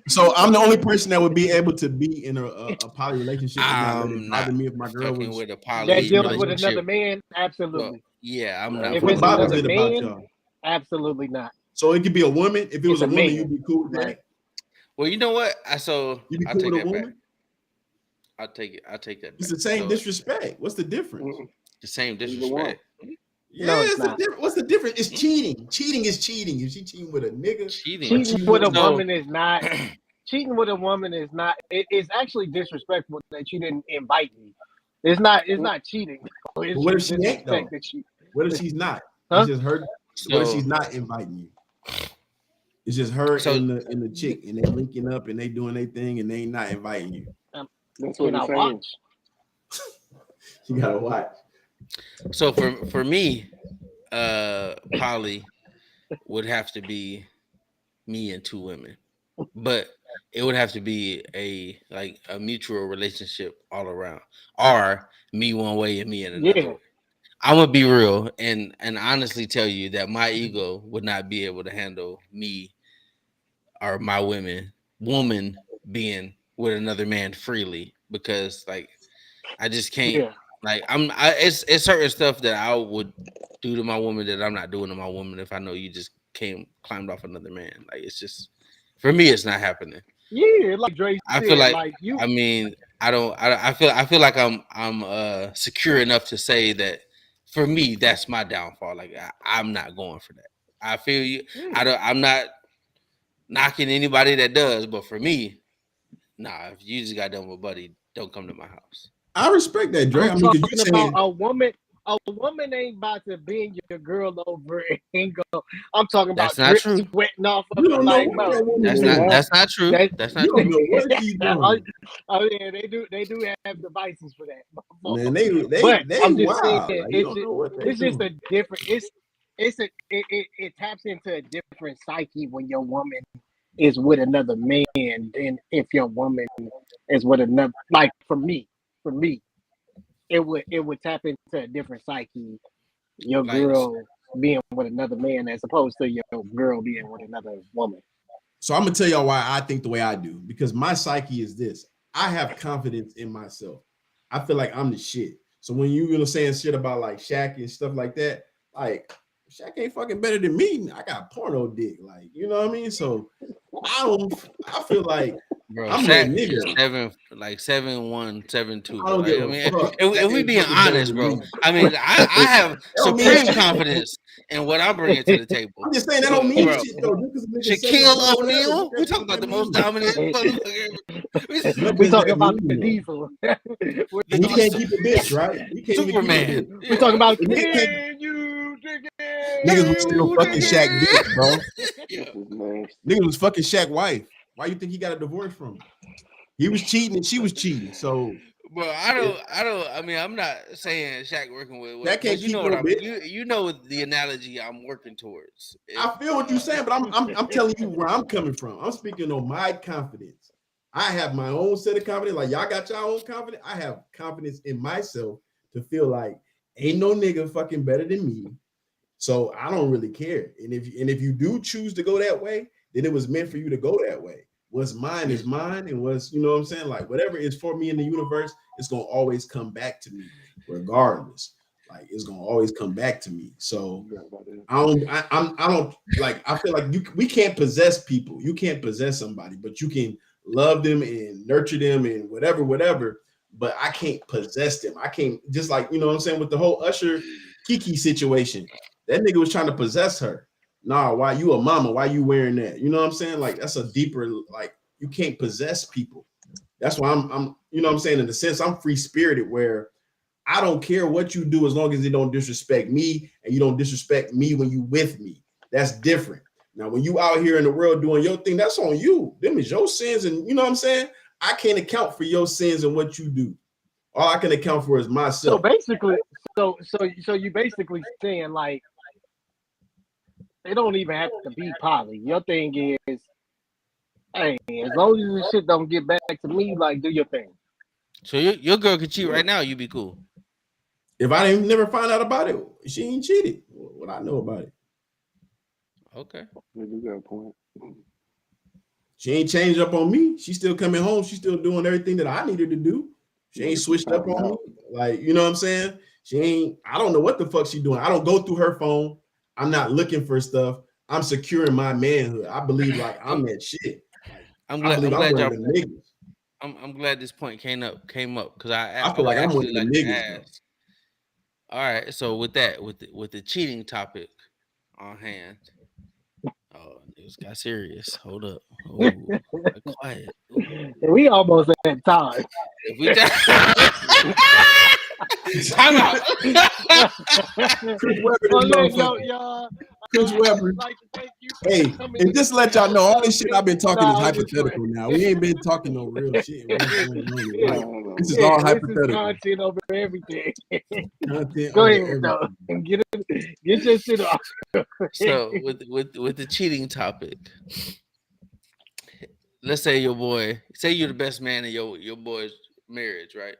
So I'm the only person that would be able to be in a poly relationship. I'm not me if my girl was with a poly that deals with another man. Absolutely. Well, yeah, I'm not. If it's another man, about y'all? Absolutely not. So it could be a woman. If it was a woman, you'd be cool with that. Right. Well, you know what? You'd be cool with a woman. I'll take it. I'll take that. It's the same disrespect. What's the difference? The same disrespect. Yeah, no, it's the difference. What's the difference? It's cheating. Cheating is cheating. If she cheating with a nigga, cheating with a woman is not. Cheating with a woman is not. It's actually disrespectful that you didn't invite me. It's not. It's not cheating. It's what if she ain't though? What if she's not? It's just her. What if she's not inviting you? It's just her and the chick, and they linking up and they doing their thing, and they ain't not inviting you. That's what I'm saying. You gotta watch. So for me, poly would have to be me and two women, but it would have to be a mutual relationship all around, or me one way and me in another Yeah, way. I'm gonna be real and honestly tell you that my ego would not be able to handle me or my woman being with another man freely because like I just can't. yeah, Like it's certain stuff that I would do to my woman that I'm not doing to my woman if I know you just climbed off another man. Like it's just for me, it's not happening. yeah. Like Dre I feel said, like like you. I mean I don't I feel like I'm secure enough to say that for me that's my downfall. Like I'm not going for that. I feel you. Yeah. I'm not knocking anybody that does, but for me, nah. If you just got done with buddy, don't come to my house. I respect that, Dre. I'm I mean, because talking you're about saying a woman. A woman ain't about to bend your girl over and go. I'm talking That's about not drip true. sweating off of you it. don't know Like, what bro, that woman That's They not doing. not. that's not true. that. That's You not don't true. know what she's doing. Oh yeah, they do have devices for that. Man, they But they I'm just saying, wild. Like you don't know what they it's just doing. a different. It taps into a different psyche when your woman is with another man than if your woman is with another. Like for me, it would tap into a different psyche. Your Like girl being with another man as opposed to your girl being with another woman. So I'm gonna tell y'all why I think the way I do because my psyche is this. I have confidence in myself. I feel like I'm the shit. So when you saying shit about like Shaq and stuff like that, like Shaq ain't fucking better than me. I got porno dick, like you know what I mean. So I don't. I feel like bro, I'm that Shaq is nigga. 7'1", 7'2", I bro. don't Like give I a mean, fuck. if Shaq we ain't being fucking better honest, than bro. me. I mean, I have That don't mean supreme shit. confidence in what I'm bringing to the table. I'm just saying that But don't mean bro, shit though. Just because a nigga say it, Shaquille whatever, O'Neal, we that's talk what about that the most means. dominant motherfucker. What We does talking that about mean the though? diesel. We're And he talking, can't The keep a bitch, right? He can't even keep a Superman. bitch. we Yeah. talking about The nigga can't. can you dig Niggas Can was still you fucking dig it? Shaq bitch, bro. it? This Yeah. is nasty. Niggas was fucking Shaq wife. Why you think he got a divorce from her? He was cheating and she was cheating. So Bro, if I mean, I'm not saying Shaq working that but can't you keep know what no bitch. you know the analogy I'm working towards. I feel what you're saying, but I'm telling you where I'm coming from. I'm speaking on my confidence. I have my own set of confidence. Like y'all got your own confidence. I have confidence in myself to feel like ain't no nigga fucking better than me. So I don't really care. And if you do choose to go that way, then it was meant for you to go that way. What's mine is mine, and what's you know what I'm saying? Like whatever is for me in the universe, it's gonna always come back to me, regardless. Like it's gonna always come back to me. So Yeah, about that. I don't like I feel like we can't possess people. You can't possess somebody, but you can love them and nurture them and whatever. But I can't possess them. I can't just like you know what I'm saying with the whole Usher Kiki situation. That nigga was trying to possess her. Nah, why you a mama? Why you wearing that? You know what I'm saying? Like that's a deeper like you can't possess people. That's why I'm you know what I'm saying in the sense I'm free spirited where I don't care what you do as long as you don't disrespect me and you don't disrespect me when you with me. That's different. Now, when you out here in the world doing your thing, that's on you. Them is your sins, and you know what I'm saying? I can't account for your sins and what you do. All I can account for is So myself. basically, so you basically saying like it don't even have to be poly. Your thing is, hey, as long as this shit don't get back to me, like do your thing. So your girl could cheat Yeah. right now, you be cool. If I didn't never find out about it, she ain't cheated. What I know about it. Okay. Yeah, you got a point. She ain't changed up on me. She's still coming home. She's still doing everything that I needed to do. She ain't Niggas be switched up finding on me. out. Like, you know what I'm saying? She ain't, I don't know what the fuck she doing. I don't go through her phone. I'm not looking for stuff. I'm securing my manhood. I believe like I'm I'm that shit. Like I'm I glad believe I'm I'm glad one of y'all them niggas. I'm glad this point came up because I I feel would like I'm one actually of them like to niggas, bro. ask. All right, so with that with the cheating topic on hand. Oh, niggas got serious. Hold up. Oh, quiet. Ooh. And we almost at time. If we Time out. Chris Webber, this motherfucker. Chris Webber. Like to thank you Hey, and just to let y'all know, all this shit I've been talking is hypothetical now. We ain't been talking no real shit. This is all hypothetical. This is content over everything. Content Go over ahead, everything. though. Get your shit off. So with the cheating topic, let's say you're the best man in your boy's marriage, right?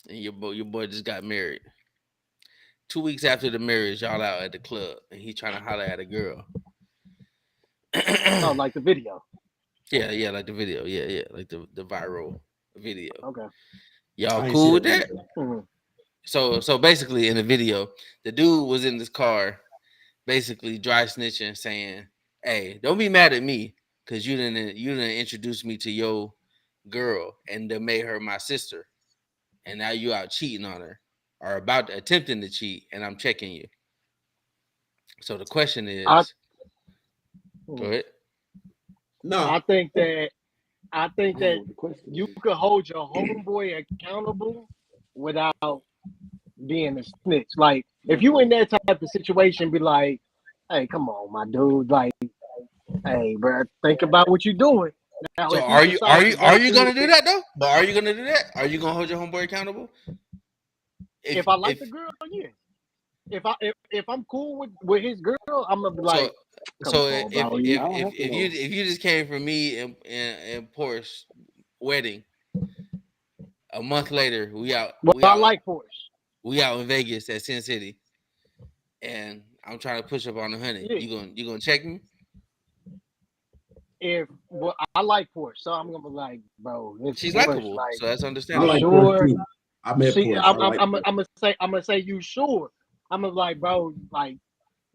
And your boy just got married. 2 weeks after the marriage, y'all out at the club, and he trying to holler at a girl. Oh, like the video. Yeah, like the video. Yeah, like the viral video. Okay. Y'all cool with that? Mm-hmm. So basically, in the video, the dude was in this car, basically dry snitching, saying, "Hey, don't be mad at me, cause you didn't introduce me to your girl and then made her my sister, and now you out cheating on her, or attempting to cheat, and I'm checking you." So the question is, go ahead. No, I think that you could hold your homeboy accountable without being a snitch. Like if you in that type of situation, be like, "Hey, come on, my dude. Like, hey, bro, think about what you're doing." Now, So are you gonna do that though? But are you gonna do that? Are you gonna hold your homeboy accountable? If I like the girl, yeah. If I'm cool with his girl, I'm gonna be like, if you just came from me in Porsche wedding, a month later I like Porsche. We out in Vegas at Sin City, and I'm trying to push up on 100. Yeah. You gonna check me? I like Porsche, so I'm gonna be like, bro, she's Porsche, likable, like, so that's understandable. I like sure. Porsche too. I met Porsche. I'm gonna say, you sure? I'm gonna like, bro, like,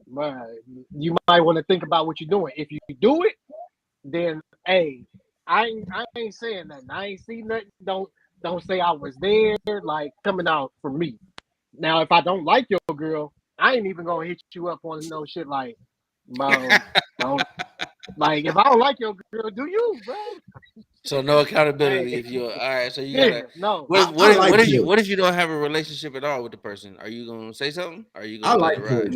bro, you might want to think about what you're doing. If you do it, then hey, I ain't saying nothing. I ain't seen nothing. Don't say I was there. Like coming out for me. Now, if I don't like your girl, I ain't even gonna hit you up on no shit like, bro, don't. Like if I don't like your girl, do you, bro? So no accountability if you're all right. So you gotta no. What if you don't have a relationship at all with the person? Are you gonna say something? Are you gonna let it ride?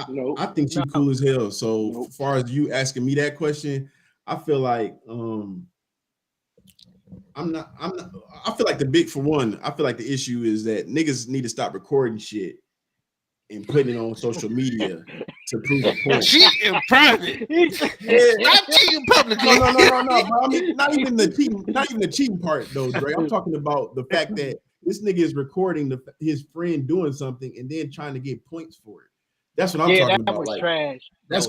No. I think she's cool as hell. So as far as you asking me that question, I feel like I feel like the issue is that niggas need to stop recording shit and putting it on social media to prove a point. Cheat in private. Stop cheating publicly. No. Bro. I mean, not even the cheating part though, Dre. I'm talking about the fact that this nigga is recording his friend doing something and then trying to get points for it. That's what I'm talking about. That was like, trash. That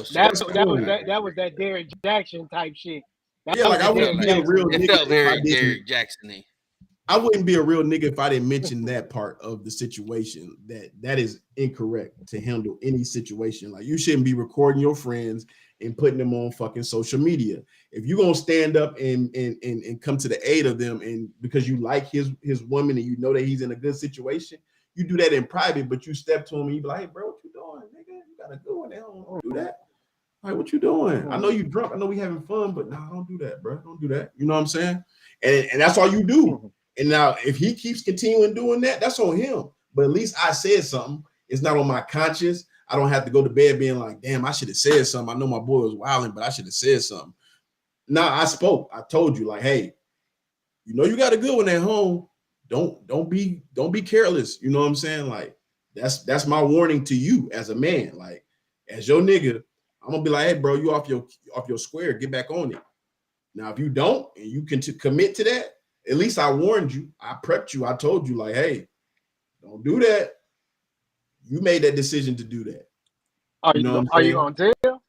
was that Derrick Jackson type shit. I wouldn't be a real nigga. It felt very Derrick Jackson-y. I wouldn't be a real nigga if I didn't mention that part of the situation. That is incorrect to handle any situation. Like you shouldn't be recording your friends and putting them on fucking social media. If you're gonna stand up and come to the aid of them, and because you like his woman and you know that he's in a good situation, you do that in private. But you step to him and you be like, "Hey, bro, what you doing, nigga? You gotta go in there. Don't do that. Like, what you doing? I know you drunk. I know we having fun, but nah, don't do that, bro. Don't do that. You know what I'm saying? And that's all you do." And now, if he keeps continuing doing that, that's on him. But at least I said something. It's not on my conscience. I don't have to go to bed being like, damn, I should have said something. I know my boy was wilding, but I should have said something. Nah, I spoke. I told you, like, hey, you know you got a good one at home. Don't be careless. You know what I'm saying? Like, that's my warning to you as a man. Like, as your nigga, I'm gonna be like, hey, bro, you off your square. Get back on it. Now, if you don't and you can commit to that, at least I warned you. I prepped you. I told you, like, hey, don't do that. You made that decision to do that. Are you gonna tell? Hell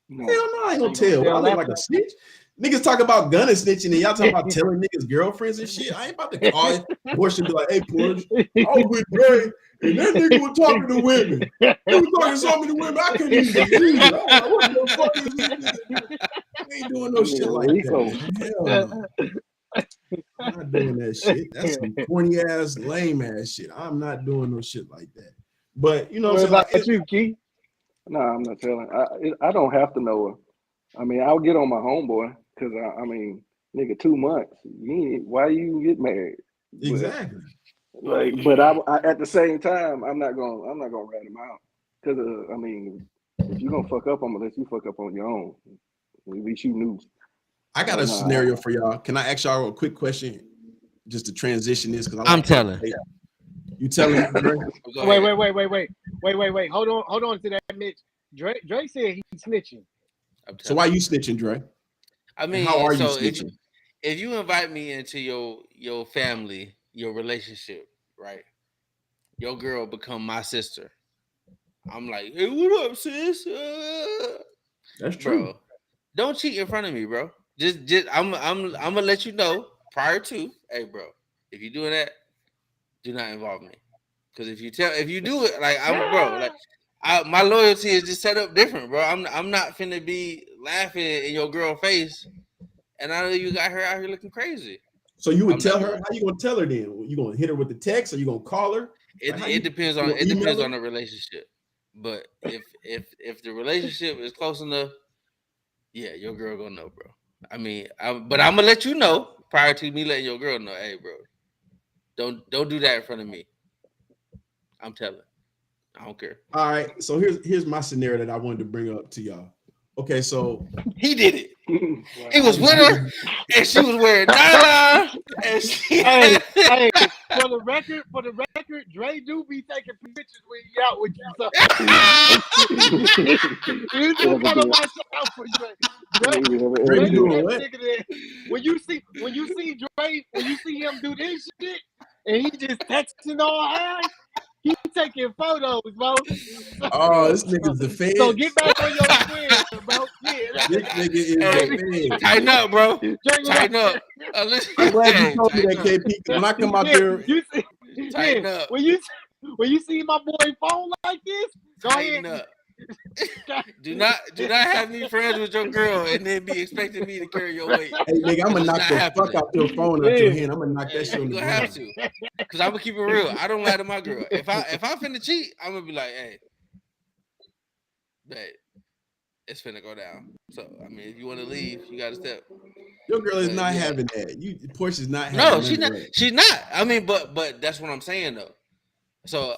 no, I ain't gonna tell. I look like a snitch. Niggas talk about gun and snitching, and y'all talking about telling niggas girlfriends and shit. I ain't about to call it. Porsche and be like, hey, Porsche, I was with Dre, and that nigga was talking to women. He was talking to so many women, I couldn't even believe it. I was like, what the fuck is this? I ain't doing no shit like that. Hell no. I'm not doing that shit. That's some corny ass, lame ass shit. I'm not doing no shit like that. But you know what I'm saying? You, Key? No, I'm not telling. I don't have to know her. I mean, I'll get on my homeboy because I mean, nigga, 2 months. Why you get married? Exactly. Like, but I at the same time, I'm not gonna rat him out because I mean, if you're gonna fuck up, I'm gonna let you fuck up on your own. At least you knew. I got a scenario for y'all. Can I ask y'all a quick question, just to transition this? Because I'm telling. You telling? Dre? Wait. Hold on to that, Mitch. Dre said he's snitching. So why you snitching, Dre? I mean, and how are you snitching? If you invite me into your family, your relationship, right? Your girl become my sister. I'm like, hey, what up, sis? That's true. Bro, don't cheat in front of me, bro. Just I'm gonna let you know prior to, hey, bro, if you're doing that, do not involve me. Because if you do it, like my loyalty is just set up different, bro. I'm not finna be laughing in your girl face, and I know you got her out here looking crazy. So you would tell her? How you gonna tell her then? You gonna hit her with the text, or you gonna call her? It depends on the relationship. But if the relationship is close enough, yeah, your girl gonna know, bro. I mean, but I'm gonna let you know prior to me letting your girl know, hey, bro, don't do that in front of me. I'm telling. I don't care. All right. So here's my scenario that I wanted to bring up to y'all. Okay, so he did it. He was with her, and she was wearing nylon. And hey, for the record, Dre do be taking pictures when he out with you. So you do gotta watch out for Dre. Dre doing what? When you see Dre, when you see him do this shit, and he just texting all high. He's taking photos, bro. Oh, this nigga's the feds. So get back on your square, bro. Yeah. This nigga is the feds. Tighten up, bro. Tighten up. I'm glad you told me that, KP. When I come out there, tighten up. When you see my boy phone like this, go tighten ahead. Up. do not have me friends with your girl and then be expecting me to carry your weight. Hey nigga, I'm gonna knock the fuck out your phone out your hand. I'm gonna knock that shit on the ground. Have to, because I'm gonna keep it real. I don't lie to my girl. If I finna cheat, I'm gonna be like, hey, babe, it's finna go down. So I mean, if you want to leave, you gotta step. Your girl is not having that. Portia's not having. No, she's not. She's not. I mean, but that's what I'm saying though. So.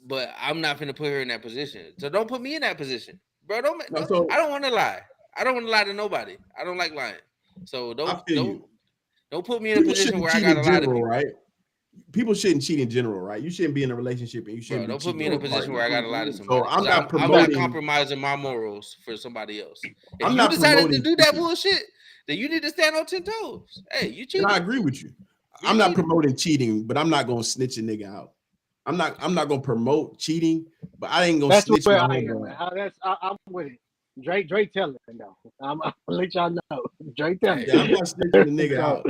But I'm not finna put her in that position. So don't put me in that position, bro. I don't want to lie. I don't want to lie to nobody. I don't like lying. So don't put me in a position where I gotta lie to people. Right? People shouldn't cheat in general, right? You shouldn't be in a relationship and you shouldn't. Don't put me in a position where I gotta lie to somebody. So I'm not compromising my morals for somebody else. If you decided to do that bullshit, then you need to stand on 10 toes. Hey, you cheating. And I agree with you. I'm not promoting cheating, but I'm not gonna snitch a nigga out. I'm not gonna promote cheating, but I ain't gonna snitch my homeboy. I'm with it. Dre telling though. I'm gonna let y'all know. Dre telling. Yeah, I'm not snitching the nigga out.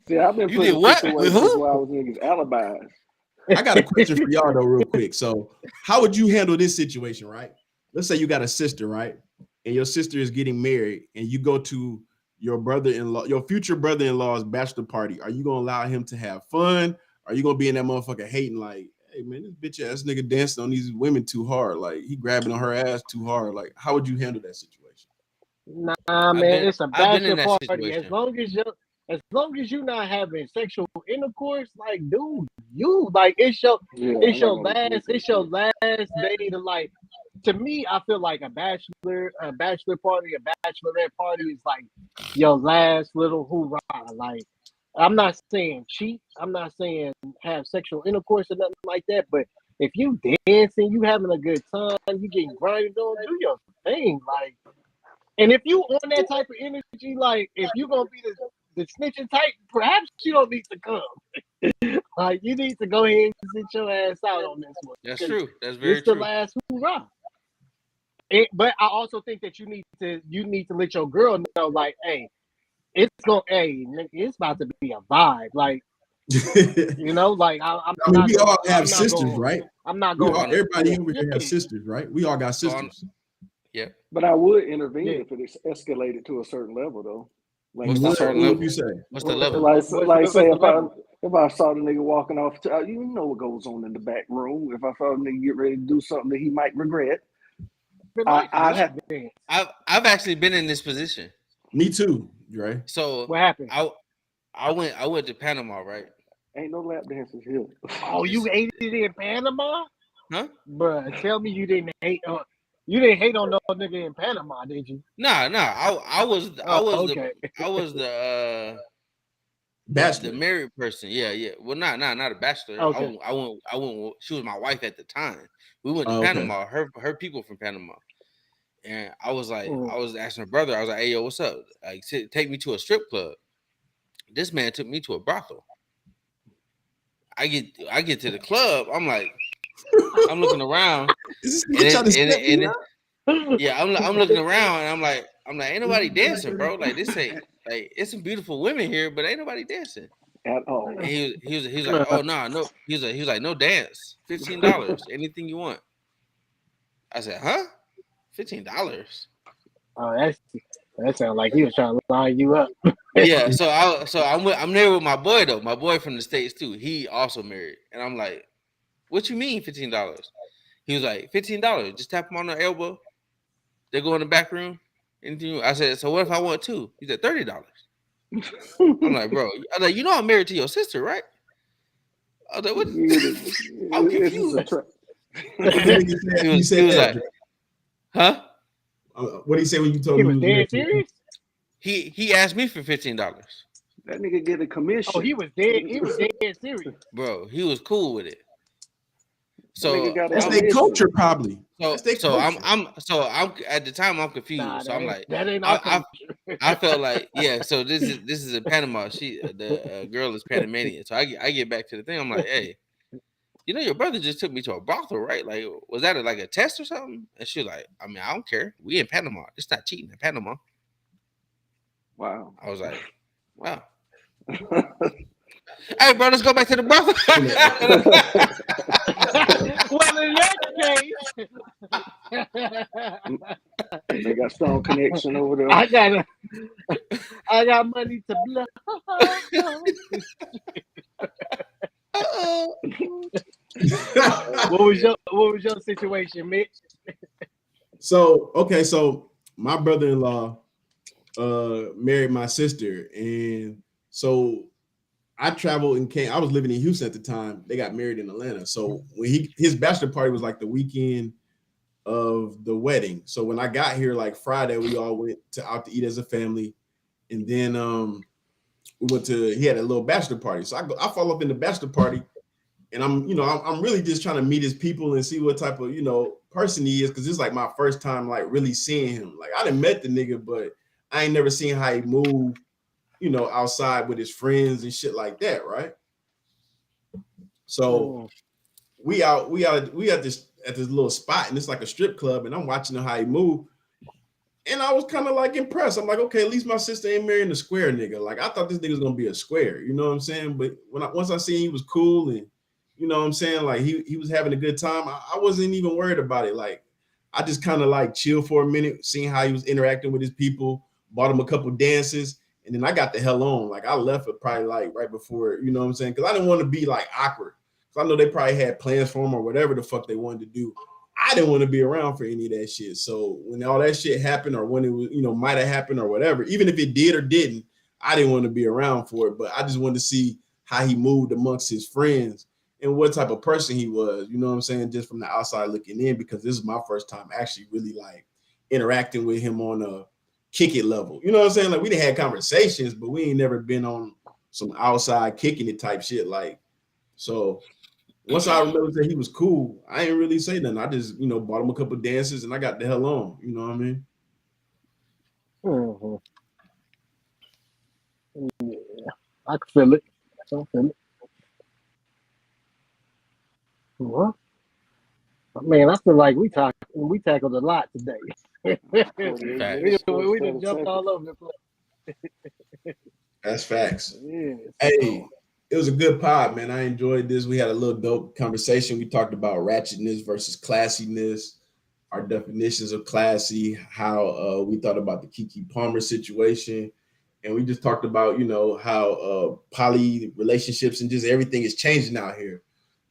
See, I've been putting situations where I was niggas alibis. I got a question for y'all though, real quick. So, how would you handle this situation, right? Let's say you got a sister, right? And your sister is getting married, and you go to your future brother-in-law's bachelor party. Are you gonna allow him to have fun? Are you gonna be in that motherfucker hating like, hey man, this bitch ass nigga dancing on these women too hard, like he grabbing on her ass too hard? Like, how would you handle that situation? Nah, man, it's a bachelor party. Situation. As long as you're not having sexual intercourse, like, dude, you like it's your last day to like. To me, I feel like a bachelor party, a bachelorette party is like your last little hoorah. Like, I'm not saying cheat. I'm not saying have sexual intercourse or nothing like that. But if you dancing, you having a good time, you getting grinded on, do your thing. Like, and if you on that type of energy, like if you gonna be the snitching type, perhaps you don't need to come. Like, you need to go ahead and sit your ass out on this one. That's true. That's very true. It's the last hoorah. But I also think that you need to let your girl know, like, hey, it's about to be a vibe, like, you know, like we all have sisters, right? I'm not going. Everybody over here has sisters, right? We all got sisters. Yeah, but I would intervene if it escalated to a certain level, though. Like, what would you say? What's the level? Like say if I saw the nigga walking off, you know what goes on in the back room. If I saw the nigga get ready to do something that he might regret. I've actually been in this position. Me too, Dre. So what happened? I went to Panama, right? Ain't no lap dances here. Oh, you ate it in Panama? Huh? Bruh, tell me you didn't hate on no nigga in Panama, did you? Nah. I was okay. the Bachelor. the married person. Yeah. Well, not a bachelor. Okay. I went. She was my wife at the time. We went to Okay. Panama. Her people from Panama. And I was like, Mm. I was asking her brother. I was like, "Hey, yo, what's up? Like, take me to a strip club." This man took me to a brothel. I get to the club. I'm like, I'm looking around, Is and this trying to step me up? yeah, I'm looking around, and I'm like, ain't nobody dancing, bro. Like this ain't like it's some beautiful women here, but ain't nobody dancing. At all. And he was like, oh no. He was like, no dance, $15, anything you want. I said, huh? $15. Oh, that sounds like he was trying to line you up. Yeah, I'm there with my boy though. My boy from the States too. He also married, and I'm like, what you mean $15? He was like, $15. Just tap him on the elbow. They go in the back room. Anything? I said, so what if I want two? He said $30. I'm like, bro. I was like, you know I'm married to your sister, right? I was like, what? I'm confused. He was like, huh? What did he say when you told He him was he dead was serious? He asked me for $15. That nigga get a commission. Oh, he was dead. He was dead serious. Bro, he was cool with it. So That's their culture, probably. So I'm at the time I'm confused. Nah, so I'm like, that ain't our culture. I felt like, yeah. So this is in Panama. The girl is Panamanian. So I get back to the thing. I'm like, hey, you know your brother just took me to a brothel, right? Like, was that like a test or something? And she was like, I mean, I don't care. We in Panama. It's not cheating in Panama. Wow. I was like, wow. Hey, bro, let's go back to the brothel. Well, in that case, they got strong connection over there. I got money to blow. What was your situation, Mitch? So my brother-in-law married my sister, and so I traveled and came. I was living in Houston at the time. They got married in Atlanta. So when his bachelor party was like the weekend of the wedding. So when I got here, like Friday, we all went out to eat as a family, and then we went to. He had a little bachelor party. So I follow up in the bachelor party, and I'm really just trying to meet his people and see what type of person he is, because it's like my first time like really seeing him. Like I done met the nigga, but I ain't never seen how he moved, outside with his friends and shit like that, right? So we at this little spot, and it's like a strip club, and I'm watching how he move, and I was kind of like impressed. I'm like, okay, at least my sister ain't marrying a square nigga. Like I thought this nigga was gonna be a square, you know what I'm saying? But once I seen he was cool, and you know what I'm saying, like he was having a good time, I wasn't even worried about it. Like I just kind of like chilled for a minute, seeing how he was interacting with his people, bought him a couple dances, and then I got the hell on. Like I left it probably like right before, you know what I'm saying? Because I didn't want to be like awkward. Because I know they probably had plans for him or whatever the fuck they wanted to do. I didn't want to be around for any of that shit. So when all that shit happened, or when it was, might have happened or whatever, even if it did or didn't, I didn't want to be around for it. But I just wanted to see how he moved amongst his friends and what type of person he was, you know what I'm saying, just from the outside looking in, because this is my first time actually really like interacting with him on a kick it level. You know what I'm saying? Like we done had conversations, but we ain't never been on some outside kicking it type shit. Like, so once I remember that he was cool, I ain't really say nothing. I just, bought him a couple dances and I got the hell on. You know what I mean? Mm-hmm. Yeah, I can feel it. Well, man, I feel like we tackled a lot today. we done jumped all over the place. That's facts. Yeah, hey, it was a good pod, man. I enjoyed this. We had a little dope conversation. We talked about ratchetness versus classiness, our definitions of classy, how we thought about the Keke Palmer situation. And we just talked about, how poly relationships and just everything is changing out here.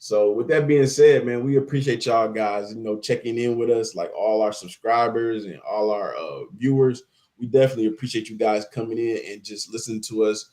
So with that being said, man, we appreciate y'all guys, checking in with us, like all our subscribers and all our viewers. We definitely appreciate you guys coming in and just listening to us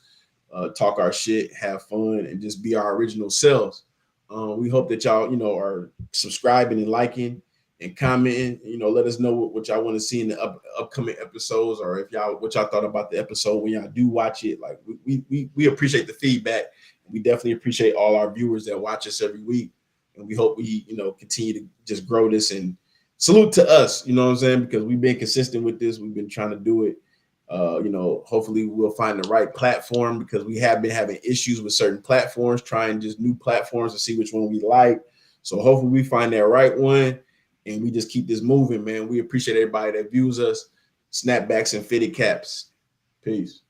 talk our shit, have fun, and just be our original selves. We hope that y'all, are subscribing and liking and commenting. Let us know what y'all want to see in the upcoming episodes, or if what y'all thought about the episode when y'all do watch it. Like we appreciate the feedback. We definitely appreciate all our viewers that watch us every week, and we hope we continue to just grow this. And salute to us, you know what I'm saying, because we've been consistent with this. We've been trying to do it. Hopefully we'll find the right platform, because we have been having issues with certain platforms, trying just new platforms to see which one we like. So hopefully we find that right one, and we just keep this moving, man. We appreciate everybody that views us. Snapbacks and fitted caps. Peace.